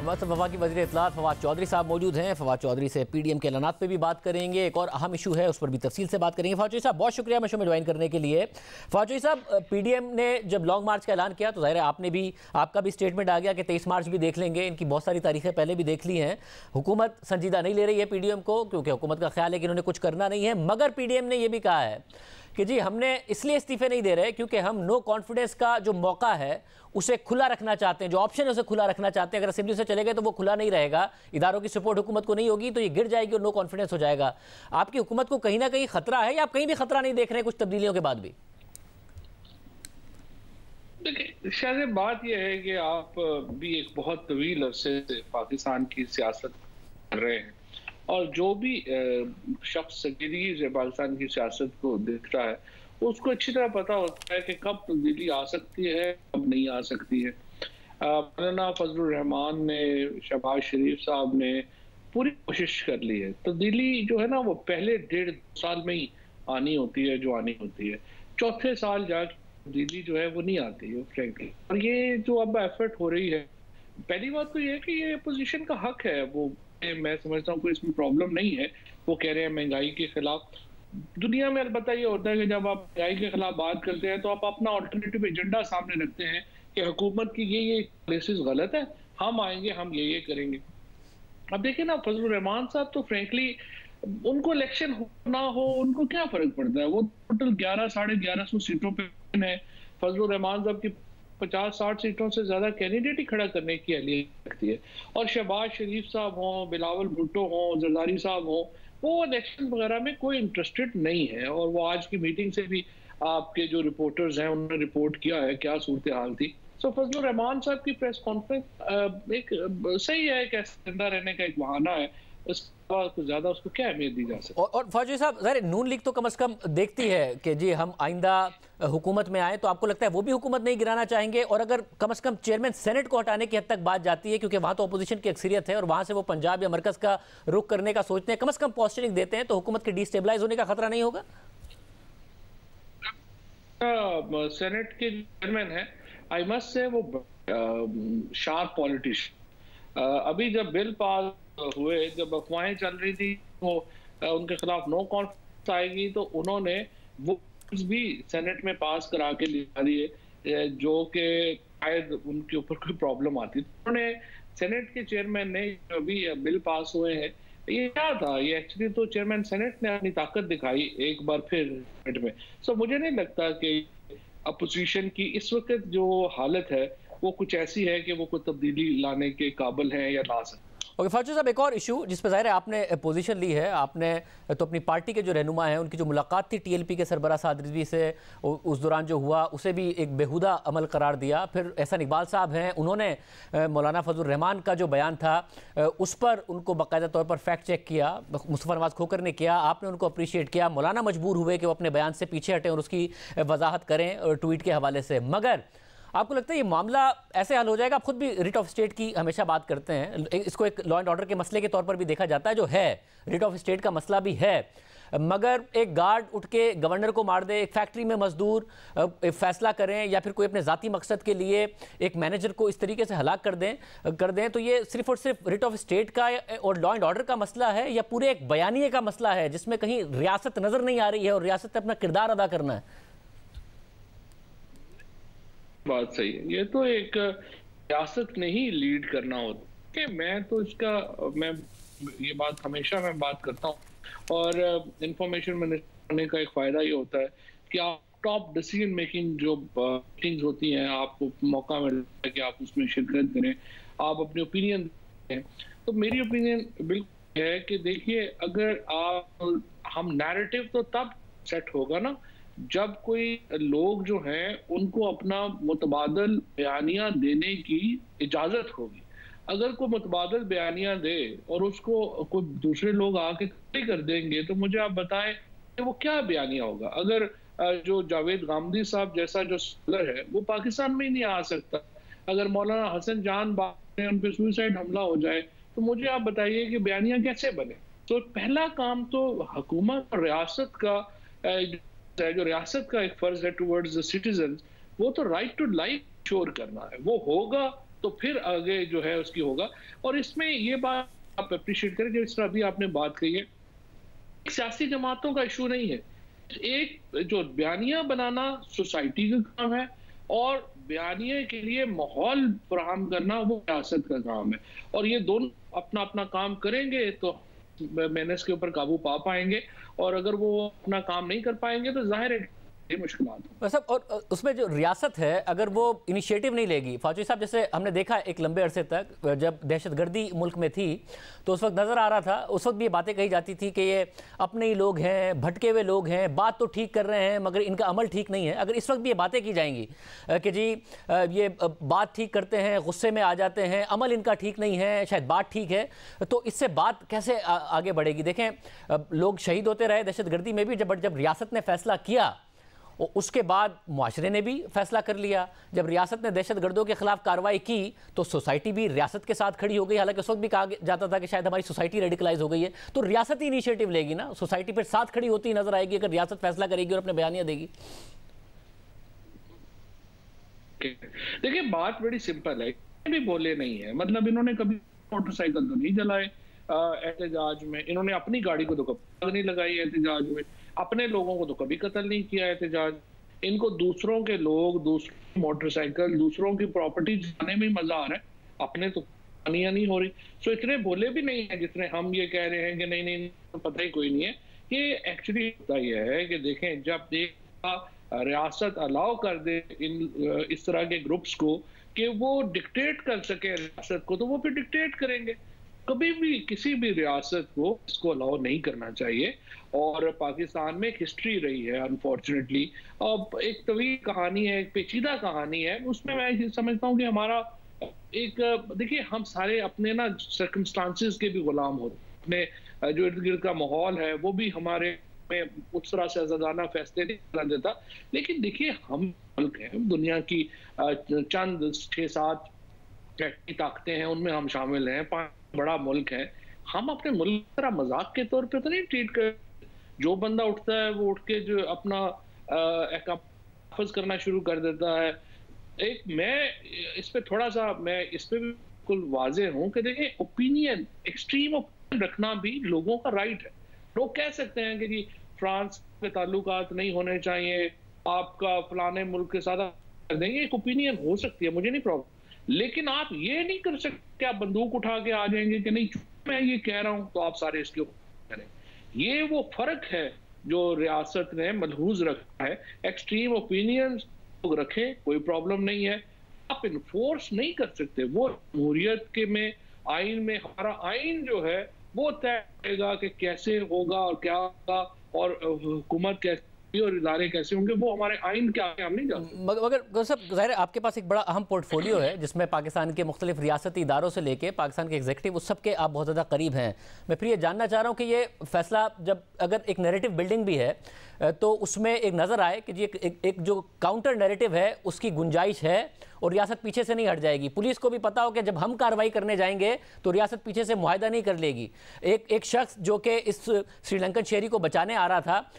हमारे साथ वफाकी वज़ीर इत्तलात फवाद चौधरी साहब मौजूद हैं। फवाद चौधरी से PDM के ऐलानात पे भी बात करेंगे, एक और अहम इशू है उस पर भी तफसील से बात करेंगे। फवाद चौधरी साहब, बहुत शुक्रिया शो में ज्वाइन करने के लिए। फवाद चौधरी साहब, PDM ने जब लॉन्ग मार्च का ऐलान किया तो ज़ाहिर है आपका भी स्टेटमेंट आ गया कि 23 मार्च भी देख लेंगे, इनकी बहुत सारी तारीखें पहले भी देख ली हैं। हुकूमत संजीदा नहीं ले रही है PDM को, क्योंकि हुकूमत का ख्याल है कि इन्होंने कुछ करना नहीं है। मगर PDM ने यह भी कहा है कि जी हमने इसलिए इस्तीफे नहीं दे रहे क्योंकि हम नो कॉन्फिडेंस का जो मौका है उसे खुला रखना चाहते हैं, जो ऑप्शन है उसे खुला रखना चाहते हैं। अगर असेंबली से चले गए तो वो खुला नहीं रहेगा, इदारों की सपोर्ट हुकूमत को नहीं होगी तो ये गिर जाएगी और नो कॉन्फिडेंस हो जाएगा। आपकी हुकूमत को कहीं ना कहीं खतरा है या आप कहीं भी खतरा नहीं देख रहे हैं कुछ तब्दीलियों के बाद भी? देखिए, शायद बात यह है कि आप भी एक बहुत तवील अरसे से पाकिस्तान की सियासत कर रहे हैं और जो भी शख्स संजीदगी से पाकिस्तान की सियासत को देखता है उसको अच्छी तरह पता होता है कि कब तब्दीली आ सकती है, कब नहीं आ सकती है। मौलाना फजलुर रहमान ने, शहबाज शरीफ साहब ने पूरी कोशिश कर ली है। तब्दीली जो है ना वो पहले 1.5 साल में ही आनी होती है जो आनी होती है। चौथे साल जाके तब्दीली जो है वो नहीं आती है फ्रैंकली। और ये जो अब एफर्ट हो रही है, पहली बात तो ये है कि ये अपोजिशन का हक है, वो मैं समझता हूँ कोई इसमें प्रॉब्लम नहीं है। वो कह रहे हैं महंगाई के खिलाफ। दुनिया में अलबत्ता ये होता है कि जब आप महंगाई के खिलाफ बात करते हैं तो आप अपना ऑल्टरनेटिव एजेंडा सामने रखते हैं कि हुकूमत की ये पॉलिसीज गलत है, हम आएंगे, हम ये करेंगे। अब देखिए ना, फजलुर रहमान साहब तो फ्रेंकली उनको इलेक्शन हो ना हो उनको क्या फर्क पड़ता है। वो टोटल 1100-1150 सीटों पे है। फजलुर रहमान साहब की 50-60 सीटों से ज्यादा कैंडिडेट ही खड़ा करने की अहलियत रखती है। और शहबाज शरीफ साहब हों, बिलावल भुट्टो हों, जरदारी साहब हों, वो इलेक्शन वगैरह में कोई इंटरेस्टेड नहीं है। और वो आज की मीटिंग से भी आपके जो रिपोर्टर्स हैं उन्होंने रिपोर्ट किया है क्या सूरत हाल थी। सो फजलुर रहमान साहब की प्रेस कॉन्फ्रेंस एक सही है, एक जिंदा रहने का एक बहाना है, कुछ ज्यादा उसको क्या अहमियत दी जा सकती है। और फौजी साहब, ज़ाहिर नून लीग तो कम से कम देखती है कि जी हम आइंदा हुकूमत में आए, तो आपको लगता है वो भी हुकूमत नहीं गिराना चाहेंगे? और अगर कम से कम चेयरमैन सेनेट को हटाने की हद तक बात जाती है, क्योंकि वहाँ तो अपोजिशन की अक्सरियत है और वहाँ से वो पंजाब या मरकज़ का रुख करने का सोचते हैं, कम से कम पोस्टरिंग देते हैं, तो हुकूमत के डिस्टेबलाइज होने का खतरा नहीं होगा? सेनेट के चेयरमैन है, आई मस्ट से वो शार्प पॉलिटिशियन। अभी जब बिल पास हुए, जब अफवाहें चल रही थी वो उनके खिलाफ नो कॉन्फिडेंस आएगी, तो उन्होंने वो भी सेनेट में पास करा के लिखा दिए जो कि शायद उनके ऊपर कोई प्रॉब्लम आती। उन्होंने सेनेट के चेयरमैन ने अभी बिल पास हुए हैं, ये क्या था, ये एक्चुअली तो चेयरमैन सेनेट ने अपनी ताकत दिखाई एक बार फिर सेनेट में। सो मुझे नहीं लगता कि अपोजिशन की इस वक्त जो हालत है वो कुछ ऐसी है कि वो कोई तब्दीली लाने के काबिल है या ला सकते। ओके फौजी साहब, एक और इशू जिस पर ज़ाहिर है आपने पोजीशन ली है, आपने तो अपनी पार्टी के जो रहनुमा हैं उनकी जो मुलाकात थी टीएलपी के सरबराह साद रिजवी से, उस दौरान जो हुआ उसे भी एक बेहुदा अमल करार दिया। फिर एहसान इकबाल साहब हैं, उन्होंने मौलाना फजलुर रहमान का जो बयान था उस पर उनको बाकायदा तौर पर फैक्ट चेक किया, मुस्तफ़ा नवाज़ खोकर ने किया, आपने उनको अप्रिशिएट किया। मौलाना मजबूर हुए कि वो अपने बयान से पीछे हटें और उसकी वजाहत करें ट्वीट के हवाले से। मगर आपको लगता है ये मामला ऐसे हल हो जाएगा? आप खुद भी रिट ऑफ स्टेट की हमेशा बात करते हैं, इसको एक लॉ एंड ऑर्डर के मसले के तौर पर भी देखा जाता है, जो है रिट ऑफ स्टेट का मसला भी है। मगर एक गार्ड उठ के गवर्नर को मार दे, एक फैक्ट्री में मजदूर फैसला करें, या फिर कोई अपने ज़ाती मकसद के लिए एक मैनेजर को इस तरीके से हलाक कर दें, तो ये सिर्फ और सिर्फ रिट ऑफ स्टेट का और लॉ एंड ऑर्डर का मसला है, या पूरे एक बयानिए का मसला है जिसमें कहीं रियासत नज़र नहीं आ रही है और रियासत ने अपना किरदार अदा करना है? बात सही है, ये तो एक रियासत ने ही लीड करना होता कि मैं तो इसका ये बात हमेशा मैं बात करता हूँ। और इंफॉर्मेशन मिनिस्टर होने का एक फ़ायदा ये होता है कि आप टॉप डिसीजन मेकिंग जो मीटिंग्स होती हैं आपको मौका मिलता है कि आप उसमें शिरकत करें, आप अपनी ओपिनियन दें। तो मेरी ओपिनियन बिल्कुल है कि देखिए, अगर हम नैरेटिव तो तब सेट होगा ना जब कोई लोग जो हैं उनको अपना मुतबादल बयानियां देने की इजाजत होगी। अगर कोई मुतबादल बयानियां दे और उसको कोई दूसरे लोग आके कर देंगे, तो मुझे आप बताएं कि वो क्या बयानिया होगा। अगर जो जावेद गामदी साहब जैसा जो स्कॉलर है वो पाकिस्तान में ही नहीं आ सकता, अगर मौलाना हसन जान में उन पर सुसाइड हमला हो जाए, तो मुझे आप बताइए कि बयानिया कैसे बने। तो पहला काम तो हुकूमत और रियासत का जो रियासत का एक फर्ज है टुवर्ड्स द सिटीजन, वो तो राइट टू लाइफ श्योर करना है। वो होगा तो फिर आगे जो है उसकी होगा। और इसमें ये बात आप अप्रिशिएट करें जिस तरह अभी आपने बात कही है, सियासी जमातों का इशू नहीं है। एक जो बयानिया बनाना सोसाइटी का काम है और बयानिया के लिए माहौल फराहम करना वो रियासत का काम है। और ये दोनों अपना अपना काम करेंगे तो मेहनत के ऊपर काबू पा पाएंगे, और अगर वो अपना काम नहीं कर पाएंगे तो जाहिर है मुश्किल। सब और उसमें जो रियासत है अगर वो इनिशिएटिव नहीं लेगी, फौजी साहब जैसे हमने देखा एक लंबे अरसे तक जब दहशतगर्दी मुल्क में थी तो उस वक्त नज़र आ रहा था, उस वक्त भी ये बातें कही जाती थी कि ये अपने ही लोग हैं, भटके हुए लोग हैं, बात तो ठीक कर रहे हैं मगर इनका अमल ठीक नहीं है। अगर इस वक्त भी ये बातें की जाएंगी कि जी ये बात ठीक करते हैं, गुस्से में आ जाते हैं, अमल इनका ठीक नहीं है, शायद बात ठीक है, तो इससे बात कैसे आगे बढ़ेगी? देखें लोग शहीद होते रहे दहशतगर्दी में भी, जब रियासत ने फैसला किया उसके बाद मुआशरे ने भी फैसला कर लिया। जब रियासत ने दहशतगर्दों के खिलाफ कार्रवाई की तो सोसाइटी भी रियासत के साथ खड़ी हो गई, हालांकि उस वक्त भी कहा जाता था कि शायद हमारी सोसाइटी रेडिकलाइज हो गई है। तो रियासत ही इनिशिएटिव लेगी ना, सोसाइटी फिर साथ खड़ी होती नजर आएगी अगर रियासत फैसला करेगी और अपने बयानियां देगी। देखिए बात बड़ी सिंपल है, भी बोले नहीं है, मतलब इन्होंने कभी मोटरसाइकिल तो नहीं चलाए एहतजाज में, इन्होंने अपनी गाड़ी को तो कभी नहीं लगाई एहतजाज में, अपने लोगों को तो कभी कत्ल नहीं किया एहतजाज। इनको दूसरों के लोग, दूसरों की मोटरसाइकिल, दूसरों की प्रॉपर्टी जाने में मजा आ रहा है, अपने तो हानियां नहीं हो रही। सो इतने बोले भी नहीं है जितने हम ये कह रहे हैं कि नहीं नहीं तो पता ही कोई नहीं है। ये एक्चुअली होता यह है कि देखें, जब एक रियासत अलाउ कर दे इन इस तरह के ग्रुप्स को कि वो डिक्टेट कर सके रियासत को, तो वो फिर डिक्टेट करेंगे। कभी भी किसी भी रियासत को इसको अलाउ नहीं करना चाहिए। और पाकिस्तान में एक हिस्ट्री रही है अनफॉर्चुनेटली, अब एक तवील कहानी है, एक पेचीदा कहानी है, उसमें मैं समझता हूँ कि हमारा एक, देखिए हम सारे अपने ना सर्कमस्टांसेस के भी गुलाम होते, अपने जो इर्द गिर्द का माहौल है वो भी हमारे में उस तरह से आजादाना फैसले नहीं करना देता। लेकिन देखिए हम मुल्क हैं, दुनिया की चंद 6-7 ताकतें हैं, उनमें हम शामिल हैं, 5 बड़ा मुल्क है। हम अपने मुल्क की तरह मजाक के तौर पे तो नहीं ट्रीट कर, जो बंदा उठता है वो उठ के जो अपना एहकाम करना शुरू कर देता है। एक मैं इस पे थोड़ा सा मैं इस पे भी बिल्कुल वाजे हूँ कि देखिए ओपिनियन, एक्सट्रीम ओपिनियन रखना भी लोगों का राइट है। लोग कह सकते हैं कि जी फ्रांस के ताल्लुकात नहीं होने चाहिए, आपका फलाने मुल्क के साथ कर देंगे, एक ओपिनियन हो सकती है, मुझे नहीं प्रॉब्लम। लेकिन आप ये नहीं कर सकते कि आप बंदूक उठा के आ जाएंगे कि नहीं मैं ये कह रहा हूँ तो आप सारे इसके करें। ये वो फर्क है जो रियासत ने मलहूज रखा है। एक्सट्रीम ओपिनियंस लोग रखें, कोई प्रॉब्लम नहीं है, आप इन्फोर्स नहीं कर सकते। वो जमहूरियत के में आइन में, हमारा आइन जो है वो तय करेगा कि कैसे होगा और क्या होगा और हुकूमत कैसे और इदारे कैसे होंगे, वो हमारे आइन के आगे हम नहीं जा सकते। मगर सब ज़ाहिर है आपके पास एक बड़ा अहम पोर्टफोलियो है जिसमें पाकिस्तान के मुख्तलिफ रियासती इदारों से लेके पाकिस्तान के एग्जीक्यूटिव, उस सब के आप बहुत ज़्यादा करीब हैं। मैं फिर ये जानना चाह रहा हूँ कि ये फैसला जब अगर एक नैरेटिव बिल्डिंग भी है तो उसमें एक नज़र आए कि जी एक जो काउंटर नैरेटिव है उसकी गुंजाइश है और रियासत पीछे से नहीं हट जाएगी। पुलिस को भी पता हो कि जब हम कार्रवाई करने जाएंगे तो रियासत पीछे से मुआहदा नहीं कर लेगी। एक शख्स जो कि इस श्रीलंकन शहरी को बचाने आ रहा था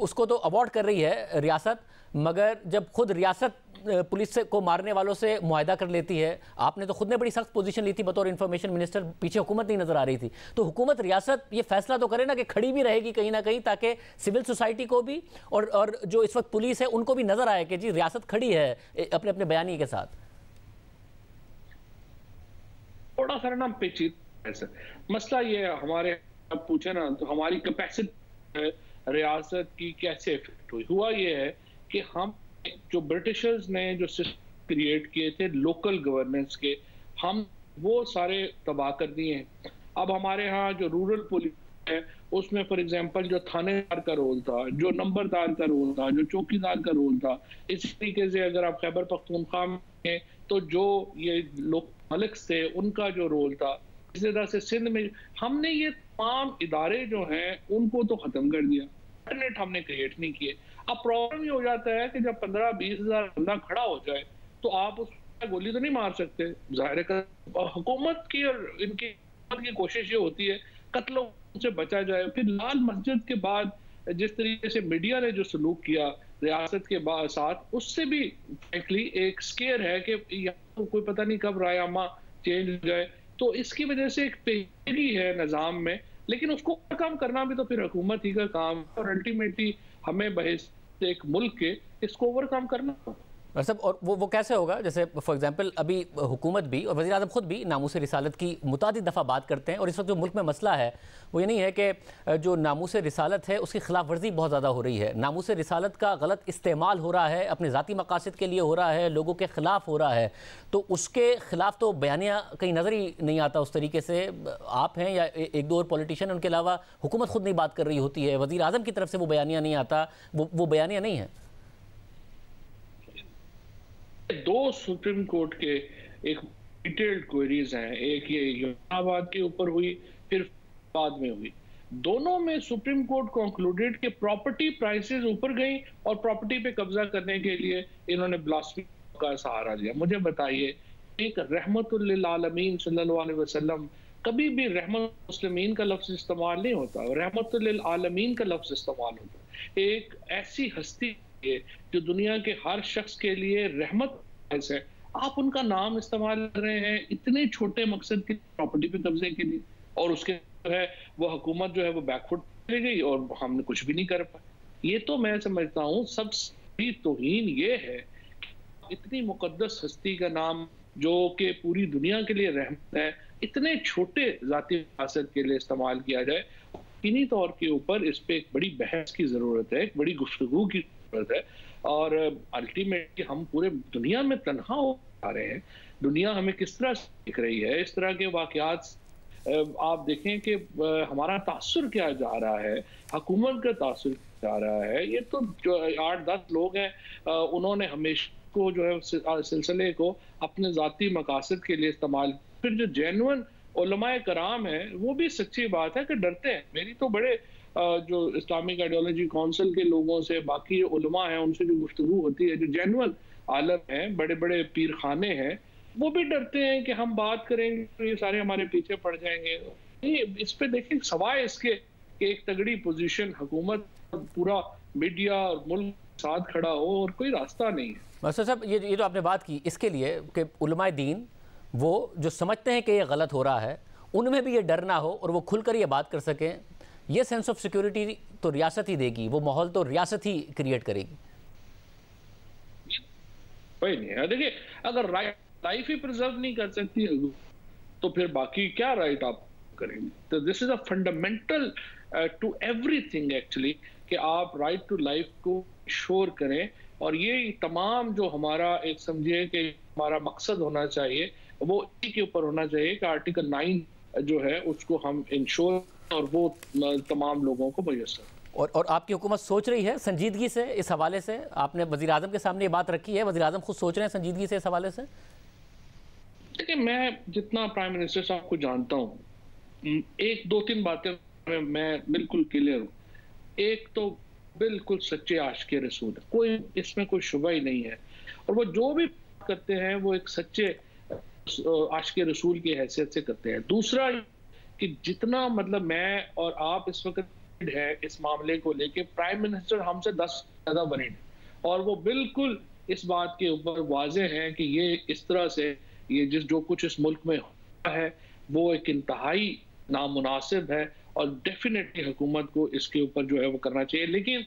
उसको तो अवॉर्ड कर रही है रियासत, मगर जब खुद रियासत पुलिस को मारने वालों से मुआहदा कर लेती है। आपने तो खुद ने बड़ी सख्त पोजीशन ली थी बतौर इंफॉर्मेशन मिनिस्टर, पीछे हुकूमत नहीं नजर आ रही थी। तो हुकूमत रियासत ये फैसला तो करे ना कि खड़ी भी रहेगी कहीं ना कहीं, ताकि सिविल सोसाइटी को भी और जो इस वक्त पुलिस है उनको भी नजर आए कि जी रियासत खड़ी है अपने अपने बयानी के साथ। थोड़ा सा ना पेचीदा मसला ये हमारे पूछे ना तो हमारी कैपेसिटी रियासत की कैसे इफेक्ट हुई। हुआ ये है कि हम जो ब्रिटिशर्स ने जो सिस्टम क्रिएट किए थे लोकल गवर्नेंस के, हम वो सारे तबाह कर दिए हैं। अब हमारे यहाँ जो रूरल पुलिस है उसमें फॉर एग्जांपल जो थानेदार का रोल था, जो नंबरदार का रोल था, जो चौकीदार का रोल था, इस तरीके से अगर आप खैबर पख्तूनख्वा में तो जो ये लोग मलिक थे उनका जो रोल था, इसी तरह से सिंध में हमने ये तमाम इदारे जो हैं उनको तो ख़त्म कर दिया, इंटरनेट हमने क्रिएट नहीं किए। अब प्रॉब्लम ये हो जाता है कि जब 15-20 हज़ार बंदा खड़ा हो जाए तो आप उस गोली तो नहीं मार सकते। जाहिर है हुकूमत की और इनकी कोशिश ये होती है कत्लों से बचा जाए। फिर लाल मस्जिद के बाद जिस तरीके से मीडिया ने जो सलूक किया रियासत के साथ, उससे भी फ्रैंकली एक स्केयर है कि यहाँ कोई पता नहीं कब रायामा चेंज हो जाए। तो इसकी वजह से एक पेचीदगी है निज़ाम में, लेकिन उसको ओवरकम करना भी तो फिर हुकूमत ही का काम और अल्टीमेटली हमें बहस एक मुल्क के इसको ओवरकम करना। सब और वो कैसे होगा? जैसे फॉर एग्जांपल अभी हुकूमत भी और वज़ीर आज़म खुद भी नामूस रिसालत की मुतादिद दफ़ा बात करते हैं, और इस वक्त जो मुल्क में मसला है वो ये नहीं है कि जो नामूस रिसालत है उसकी खिलाफ वर्जी बहुत ज़्यादा हो रही है। नामूस रिसालत का गलत इस्तेमाल हो रहा है, अपने ज़ाती मकासद के लिए हो रहा है, लोगों के ख़िलाफ़ हो रहा है। तो उसके ख़िलाफ़ तो बयानिया कहीं नज़र ही नहीं आता उस तरीके से। आप हैं या एक दो और पॉलिटिशियन, उनके अलावा हुकूमत खुद नहीं बात कर रही होती है, वज़ीर आज़म की तरफ से वो बयानिया नहीं आता, वो बयानिया नहीं है। दो सुप्रीम कोर्ट के एक डिटेल्ड क्वेरीज हैं, एक ये इस्लामाबाद के ऊपर हुई, फिर बाद में हुई। दोनों में सुप्रीम कोर्ट कंक्लूडेड कि प्रॉपर्टी प्राइसेस ऊपर गई और प्रॉपर्टी पे कब्जा करने के लिए इन्होंने ब्लास्फेमी का सहारा लिया। मुझे बताइए, एक रहमतुल लिल आलमीन सल्लल्लाहु अलैहि वसल्लम, कभी भी रहमत मुस्लिमीन का लफ्ज इस्तेमाल नहीं होता, रहमतुल लिल आलमीन का लफ्ज इस्तेमाल होता। एक ऐसी हस्ती लिए, जो दुनिया के हर शख्स के लिए रहमत है, आप उनका नाम इस्तेमाल कर रहे हैं इतने छोटे मकसद की प्रॉपर्टी पे कब्जे के लिए, और उसके जो है वो हुकूमत जो है वो बैकफुट ले गई और हमने कुछ भी नहीं कर पाया। ये तो मैं समझता हूँ सबसे तौहीन ये है कि इतनी मुकद्दस हस्ती का नाम जो कि पूरी दुनिया के लिए रहमत है, इतने छोटे जाती मकसद के लिए इस्तेमाल किया जाए। इन्हीं तौर के ऊपर इस पे एक बड़ी बहस की ज़रूरत है, एक बड़ी गुफ्तगू की ज़रूरत है, और अल्टीमेटली हम पूरे दुनिया में तन्हा हो आ रहे हैं। दुनिया हमें किस तरह से देख रही है, इस तरह के वाक़यात आप देखें कि हमारा तासुर क्या जा रहा है, हुकूमत का तासुर जा रहा है। ये तो जो 8-10 लोग हैं उन्होंने हमेशा को जो है सिलसिले को अपने ज़ाती मकासद के लिए इस्तेमाल, फिर जो जेन्युइन उलमाए कराम है वो भी सच्ची बात है कि डरते हैं। मेरी तो बड़े जो इस्लामिक आइडियोलॉजी काउंसिल के लोगों से, बाकी उलमा हैं, उनसे जो गुफ्तगू होती है, जो जेन्युइन आलम हैं, बड़े बड़े पीर खाने हैं, वो भी डरते हैं कि हम बात करेंगे तो ये सारे हमारे पीछे पड़ जाएंगे। इस पे देखिए, सवाए इसके कि एक तगड़ी पोजीशन हुकूमत, पूरा मीडिया और मुल्क साथ खड़ा हो, और कोई रास्ता नहीं है। मास्टर साहब, ये जो आपने बात की, इसके लिए कि उलमाए दीन वो जो समझते हैं कि ये गलत हो रहा है, उनमें भी ये डर ना हो और वो खुलकर ये बात कर सकें, ये सेंस ऑफ सिक्योरिटी तो रियासत ही देगी, वो माहौल तो रियासत ही क्रिएट करेगी। कोई नहीं है, देखिए अगर लाइफ ही प्रिजर्व नहीं कर सकती है तो फिर बाकी क्या राइट आप करेंगे। तो this is a fundamental to everything actually, कि आप राइट टू लाइफ को इंश्योर करें, और ये तमाम जो हमारा एक समझिए कि हमारा मकसद होना चाहिए वो इसी के ऊपर होना चाहिए कि आर्टिकल 9 जो है उसको हम इंश्योर, और वो तमाम लोगों को मुयस्सर। और आपकी हुकूमत सोच रही है संजीदगी से इस हवाले से? आपने वज़ीर आज़म के सामने ये बात रखी है, वज़ीर आज़म खुद सोच रहे हैं संजीदगी से इस हवाले से? देखिए, मैं जितना प्राइम मिनिस्टर साहब को जानता हूँ, 1-2-3 बातें मैं बिल्कुल क्लियर हूँ। एक तो बिल्कुल सच्चे आशिक़े रसूल है, कोई इसमें कोई शुबा ही नहीं है, और वो जो भी करते हैं वो एक सच्चे आशिक़े रसूल की हैसियत से करते हैं। दूसरा कि जितना मतलब मैं और आप इस वक्त है इस मामले को लेके, प्राइम मिनिस्टर हमसे 10 ज़्यादा वरीड, और वो बिल्कुल इस बात के ऊपर वाज़ेह हैं कि ये इस तरह से ये जो कुछ इस मुल्क में हुआ है वो एक इंतहाई नामुनासिब है, और डेफिनेटली हुकूमत को इसके ऊपर जो है वो करना चाहिए। लेकिन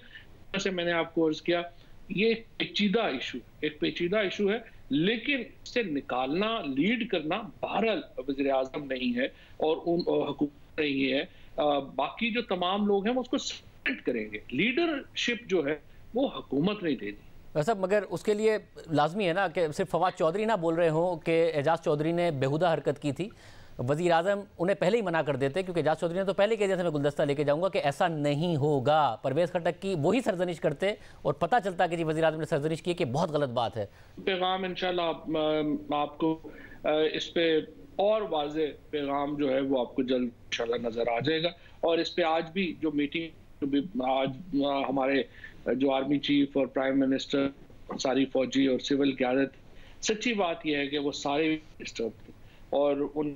जैसे मैंने आपको अर्ज किया, ये एक पेचीदा इशू है, लेकिन इससे निकालना, लीड करना बहरहाल वज़ीर आज़म नहीं है और हुकूमत नहीं है। बाकी जो तमाम लोग हैं वो उसको सपोर्ट करेंगे, लीडरशिप जो है वो हुकूमत नहीं देगी। साहब, मगर उसके लिए लाजमी है ना कि सिर्फ फवाद चौधरी ना बोल रहे हों कि एजाज चौधरी ने बेहुदा हरकत की थी। वज़ीर आज़म उन्हें पहले ही मना कर देते, क्योंकि एजाज चौधरी ने तो पहले कह दिया था मैं गुलदस्ता लेके जाऊंगा कि ऐसा नहीं होगा। परवेज़ खट्टक की वही सरजनिश करते और पता चलता कि जी वज़ीर आज़म ने सरजनिश की कि बहुत गलत बात है। पैगाम इंशाल्लाह आपको इस पे और वाज़े पैगाम जो है वो आपको जल्द इंशाल्लाह नज़र आ जाएगा। और इस पे आज भी जो मीटिंग आज हमारे जो आर्मी चीफ और प्राइम मिनिस्टर, सारी फौजी और सिविल क़यादत, सच्ची बात यह है कि वो सारे डिस्टर्ब थे, और उन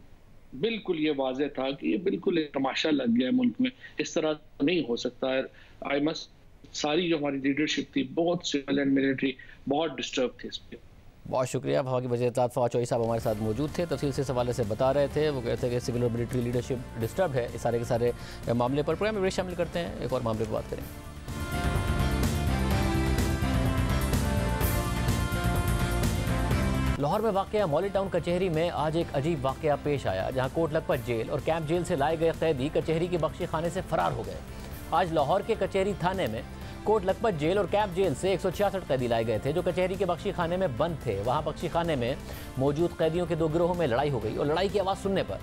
बिल्कुल ये वाज़ेह था कि ये बिल्कुल एक तमाशा लग गया है मुल्क में, इस तरह नहीं हो सकता है। आई मस्ट, सारी जो हमारी लीडरशिप थी, बहुत सिविल एंड मिलिट्री, बहुत डिस्टर्ब थी इस पर। बहुत शुक्रिया। वहाँ के वज़ीर इत्तेलात फवाद चौधरी साहब हमारे साथ मौजूद थे, तफसील से इस हवाले से बता रहे थे। वो कहते हैं कि सिविल और मिलिट्री लीडरशिप डिस्टर्ब है। इस सारे के सारे मामले पर प्रोग्राम में शामिल करते हैं, एक और मामले पर बात करें। लाहौर में वाक़या मौली टाउन कचहरी में आज एक अजीब वाक़या पेश आया, जहां कोट लखपत जेल और कैंप जेल से लाए गए कैदी कचहरी के बख्शी खाने से फरार हो गए। आज लाहौर के कचहरी थाने में कोट लखपत जेल और कैंप जेल से 166 कैदी लाए गए थे जो कचहरी के बख्शी खाने में बंद थे। वहां बख्शी खाने में मौजूद कैदियों के 2 गिरोहों में लड़ाई हो गई, और लड़ाई की आवाज़ सुनने पर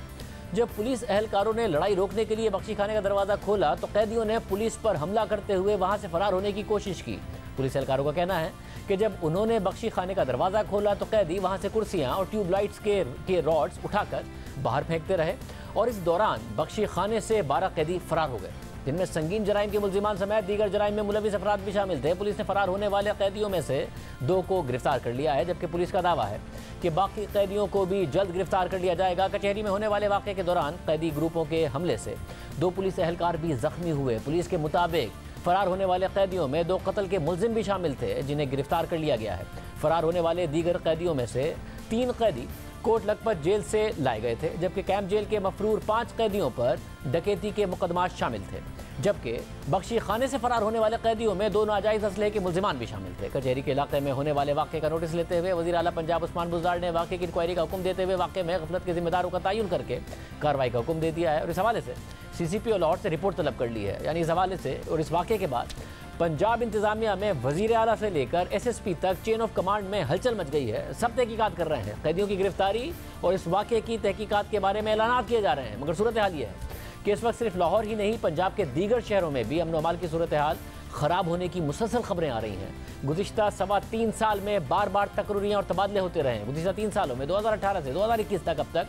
जब पुलिस एहलकारों ने लड़ाई रोकने के लिए बख्शी खाने का दरवाज़ा खोला तो कैदियों ने पुलिस पर हमला करते हुए वहाँ से फरार होने की कोशिश की। पुलिस एहलकारों का कहना है कि जब उन्होंने बख्शी खाने का दरवाज़ा खोला तो कैदी वहाँ से कुर्सियाँ और ट्यूबलाइट्स के रॉड्स उठाकर बाहर फेंकते रहे, और इस दौरान बख्शी खाने से 12 कैदी फरार हो गए, जिनमें संगीन जराइम के मुल्जिमान समेत दीगर जराइम में मुलविस अफराद भी शामिल थे। पुलिस ने फरार होने वाले कैदियों में से 2 को गिरफ्तार कर लिया है, जबकि पुलिस का दावा है कि बाकी कैदियों को भी जल्द गिरफ्तार कर लिया जाएगा। कचहरी में होने वाले वाक़े के दौरान कैदी ग्रुपों के हमले से 2 पुलिस एहलकार भी जख्मी हुए। पुलिस के मुताबिक फरार होने वाले कैदियों में 2 कत्ल के मुलजिम भी शामिल थे, जिन्हें गिरफ्तार कर लिया गया है। फरार होने वाले दीगर कैदियों में से 3 कैदी कोट लखपत जेल से लाए गए थे, जबकि कैंप जेल के मफरूर 5 कैदियों पर डकैती के मुकदमा शामिल थे। जबकि बख्शी खाने से फरार होने वाले कैदियों में 2 नाजायज़ असलहे के मुलजिमान भी शामिल थे। कचहरी के इलाके में होने वाले वाक़े का नोटिस लेते हुए वज़ीर आला पंजाब उस्मान बुज़दार ने वाक़े की इंक्वायरी का हुक्म देते हुए वाक़े में गफलत के जिम्मेदारों का तयन करके कार्रवाई का हुक्म दे दिया है और इस हवाले से CCPO लाहौर से रिपोर्ट तलब कर ली है। यानी इस हवाले से और इस वाक़े के बाद पंजाब इंतजामिया में वज़ीर आला से लेकर SSP तक चेन ऑफ कमांड में हलचल मच गई है। सब तहकीकात कर रहे हैं, कैदियों की गिरफ्तारी और इस वाक़े की तहकीकात के बारे में ऐलानात किए जा रहे हैं। मगर सूरत हाल ये है कि इस वक्त सिर्फ लाहौर ही नहीं, पंजाब के दीगर शहरों में भी अमन अमाल की सूरत हाल ख़राब होने की मुसलसल खबरें आ रही हैं। गुज़िश्ता 3.25 साल में बार बार तकरीरें और तबादले होते रहे हैं। गुज़िश्ता 3 सालों में 2018 से 2021 तक अब तक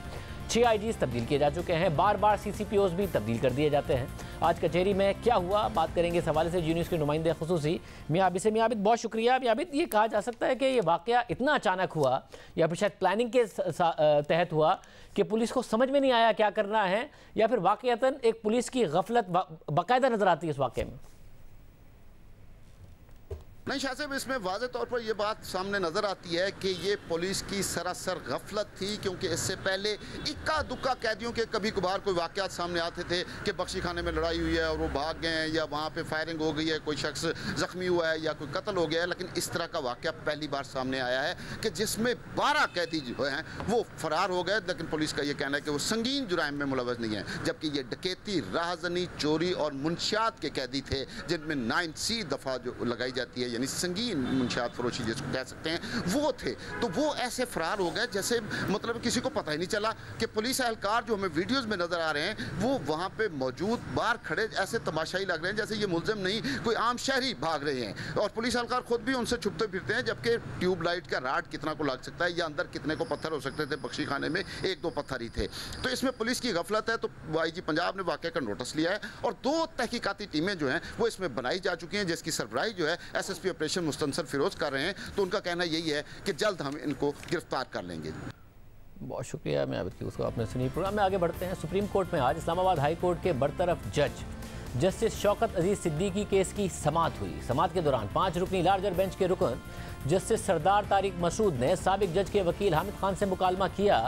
6 IGs तब्दील किए जा चुके हैं, बार बार CCPOs भी तब्दील कर दिए जाते हैं। आज कचहरी में क्या हुआ, बात करेंगे इस हवाले से जी न्यूज़ के नुमाइंदे खुसूसी मियां आबिद से। मियां आबिद, बहुत शुक्रिया। मियां आबिद, ये कहा जा सकता है कि ये वाक़या इतना अचानक हुआ या फिर शायद प्लानिंग के तहत हुआ कि पुलिस को समझ में नहीं आया क्या करना है, या फिर वाक़यतन एक पुलिस की गफलत बाकायदा नजर आती है इस वाक़े में? नहीं शाह साहब, इसमें वाज़े तौर पर यह बात सामने नज़र आती है कि ये पुलिस की सरासर गफलत थी, क्योंकि इससे पहले इक्का दुक्का कैदियों के कभी कभार कोई वाक़यात सामने आते थे कि बख्शी खाने में लड़ाई हुई है और वो भाग गए हैं, या वहाँ पे फायरिंग हो गई है, कोई शख्स ज़ख्मी हुआ है या कोई कत्ल हो गया है। लेकिन इस तरह का वाक़या पहली बार सामने आया है कि जिसमें 12 कैदी जो हैं वो फरार हो गए, लेकिन पुलिस का ये कहना है कि वो संगीन जुराइम में मुलव्वस नहीं है, जबकि ये डकैती, राहज़नी, चोरी और मुंशियात के कैदी थे, जिनमें 9C दफ़ा जो लगाई जाती है, यानी संगीन मुंशियात फरोशी जिसको कह सकते हैं, वो थे। तो वो ऐसे फरार हो गए जैसे मतलब किसी को पता ही नहीं चला कि पुलिस एहलकार जो हमें वीडियोस में नजर आ रहे हैं वो वहाँ पे मौजूद बाहर खड़े ऐसे तमाशाई लग रहे हैं जैसे ये मुलजिम नहीं कोई आम शहरी भाग रहे हैं, और पुलिस एहलकार खुद भी उनसे छुपते फिरते हैं। जबकि ट्यूबलाइट का राड कितना को लग सकता है या अंदर कितने को पत्थर हो सकते थे, बख्शी खाने में 1-2 पत्थर ही थे। तो इसमें पुलिस की गफलत है। तो IG पंजाब ने वाक़े का नोटिस लिया है और 2 तहकीकाती टीमें जो हैं वो इसमें बनाई जा चुकी हैं, जिसकी सरबराही जो है SSP ऑपरेशन मुस्तनसर फिरोज कर रहे हैं। तो उनका कहना यही है कि जल्द हम इनको गिरफ्तार कर लेंगे। बहुत शुक्रिया मैं आबिद की, उसको आपने सुनी। प्रोग्राम में आगे बढ़ते हैं। सुप्रीम कोर्ट में आज इस्लामाबाद हाई कोर्ट के बरतरफ जज जस्टिस शौकत अजीज सिद्दीकी केस की समाअत हुई। समाअत के दौरान 5 रुकनी लार्जर बेंच के रुकन जस्टिस सरदार तारिक मसूद ने साबिक जज के वकील हामिद खान से मुकालमा किया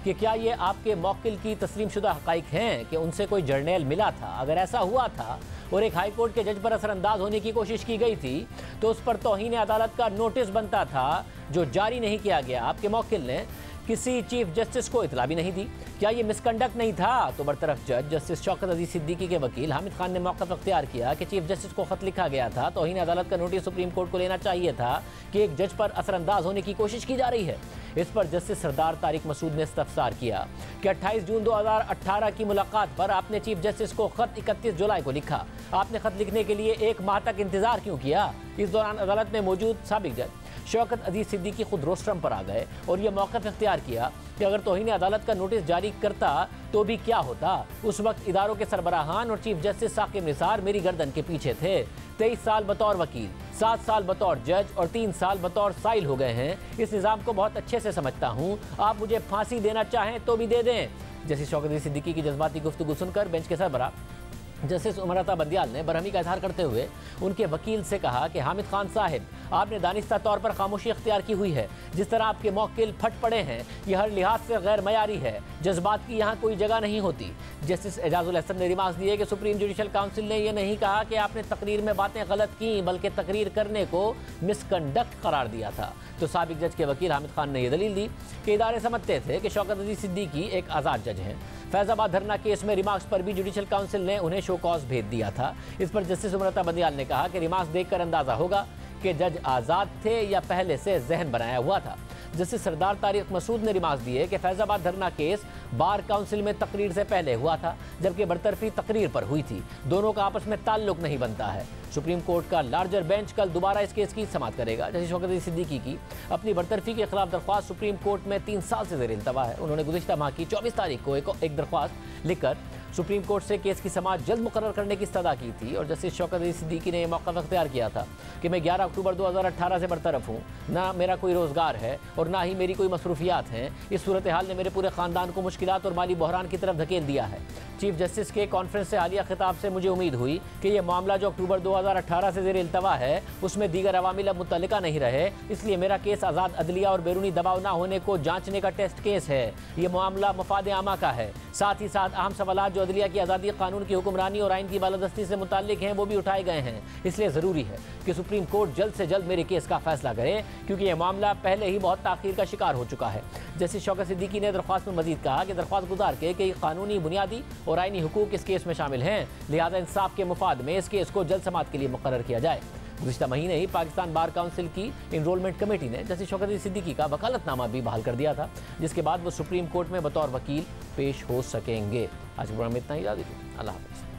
कि क्या ये आपके मौकिल की तस्लीमशुदा हक़ाइक़ हैं कि उनसे कोई जर्नल मिला था। अगर ऐसा हुआ था और एक हाई कोर्ट के जज पर असरअंदाज होने की कोशिश की गई थी तो उस पर तौहीन अदालत का नोटिस बनता था, जो जारी नहीं किया गया। आपके मौकिल ने किसी चीफ जस्टिस को इतला भी नहीं दी। क्या ये मिसकंडक्ट नहीं था? तो बरतरफ जज जस्टिस शौकत अजीज सिद्दीकी के वकील हामिद खान ने मौक़िफ़ अख्तियार किया कि चीफ जस्टिस को खत लिखा गया था, तौहीन अदालत का नोटिस सुप्रीम कोर्ट को लेना चाहिए था कि एक जज पर असरअंदाज होने की कोशिश की जा रही है। इस पर जस्टिस सरदार तारिक मसूद ने इस्तफसार किया कि 28 जून 2018 की मुलाकात पर आपने चीफ जस्टिस को खत 31 जुलाई को लिखा। आपने खत लिखने के लिए 1 माह तक इंतजार क्यों किया? इस दौरान अदालत में मौजूद साबिक जज शौकत अजीज सिद्दीकी खुद रोस्ट्रम पर आ गए और यह मौक़िफ़ इख्तियार किया कि अगर तौहीन अदालत का नोटिस जारी करता तो भी क्या होता। उस वक्त इदारों के सरबराहान और चीफ जस्टिस साकिब निसार मेरी गर्दन के पीछे थे। 23 साल बतौर वकील, 7 साल बतौर जज और 3 साल बतौर साइल हो गए हैं। इस निज़ाम को बहुत अच्छे से समझता हूँ। आप मुझे फांसी देना चाहें तो भी दे दें। जस्टिस शौकत अजीज सिद्दीकी की जज्बाती गुफ्तगू सुनकर बेंच के सरबराह जस्टिस उमरता बंदियाल ने बरहमी का इजहार करते हुए उनके वकील से कहा कि हामिद खान साहिब, आपने दानिस्ता तौर पर खामोशी अख्तियार की हुई है। जिस तरह आपके मौकिल फट पड़े हैं यह हर लिहाज से गैर मयारी है। जज्बात की यहाँ कोई जगह नहीं होती। जस्टिस एजाजुल हसन ने रिमार्क्स दिए कि सुप्रीम जुडिशल काउंसिल ने यह नहीं कहा कि आपने तकरीर में बातें गलत की, बल्कि तकरीर करने को मिसकंडक्ट करार दिया था। तो साबिक जज के वकील हामिद खान ने यह दलील दी कि इदारे समझते थे कि शौकत अजीज सिद्दीकी एक आज़ाद जज हैं। फैज़ाबाद धरना केस में रिमार्क्स पर भी जुडिशल काउंसिल ने उन्हें शो कॉज भेज दिया था। इस पर जस्टिस उमरता बंदियाल ने कहा कि रिमार्क्स देखकर अंदाजा होगा कि जज आज़ाद थे या पहले से जहन बनाया हुआ था। जस्टिस सरदार तारिक मसूद ने रिमार्क्स दिए कि फैज़ाबाद धरना केस बार काउंसिल में तकरीर से पहले हुआ था, जबकि बरतरफी तकरीर पर हुई थी। दोनों का आपस में ताल्लुक नहीं बनता है। सुप्रीम कोर्ट का लार्जर बेंच कल दोबारा इस केस की समाअत करेगा। जस्टिस शौकत अजीज सिद्दीकी की अपनी बरतरफी के खिलाफ दरख्वास्त सुप्रीम कोर्ट में 3 साल से ज़ेर इल्तवा है। उन्होंने गुज़िश्ता माह की 24 तारीख को एक दरख्वास्त लिखकर सुप्रीम कोर्ट से केस की समाअत जल्द मुकर्रर करने की इस्तदा की थी और जस्टिस शौकत अली सिद्दीकी ने यह मौका अख्तियार किया था कि मैं 11 अक्टूबर 2018 से बरतरफ हूँ, ना मेरा कोई रोज़गार है और ना ही मेरी कोई मसरूफियात हैं। इस सूरत हाल ने मेरे पूरे ख़ानदान को मुश्किलात और माली बहरान की तरफ धकेल दिया है। चीफ जस्टिस के कॉन्फ्रेंस से हालिया खिताब से मुझे उम्मीद हुई कि यह मामला जो अक्टूबर 2018 से ज़ेर इल्तवा है उसमें दीगर अवामिल अब मुतल्लिका नहीं रहे, इसलिए मेरा केस आज़ाद अदलिया और बैरूनी दबाव ना होने को जांचने का टेस्ट केस है। यह मामला मफाद आमा का है। साथ ही साथ अहम सवालात जो अदलिया की आज़ादी, कानून की हुक्मरानी और आइन की बालादस्ती से मुताल्लिक हैं वो भी उठाए गए हैं। इसलिए ज़रूरी है कि सुप्रीम कोर्ट जल्द से जल्द मेरे केस का फैसला करे, क्योंकि यह मामला पहले ही बहुत ताख़ीर का शिकार हो चुका है। जस्टिस शौकत सिद्दीकी ने दरख्वास्त में मजीद कहा कि दरख्वास्त गुजार के कई कानूनी बुनियादी और आइनी हुकूक इस केस में शामिल हैं, लिहाजा इंसाफ के मुफाद में इस केस को जल्द समाअत के लिए मुकर्रर किया जाए। गुज़िश्ता महीने ही पाकिस्तान बार काउंसिल की इनरोलमेंट कमेटी ने जस्टिस शौकत अली सिद्दीकी का वकालतनामा भी बहाल कर दिया था, जिसके बाद वो सुप्रीम कोर्ट में बतौर वकील पेश हो सकेंगे। आज के प्रोग्राम में इतना ही, इजाज़त दीजिए। अल्लाह हाफ़िज़।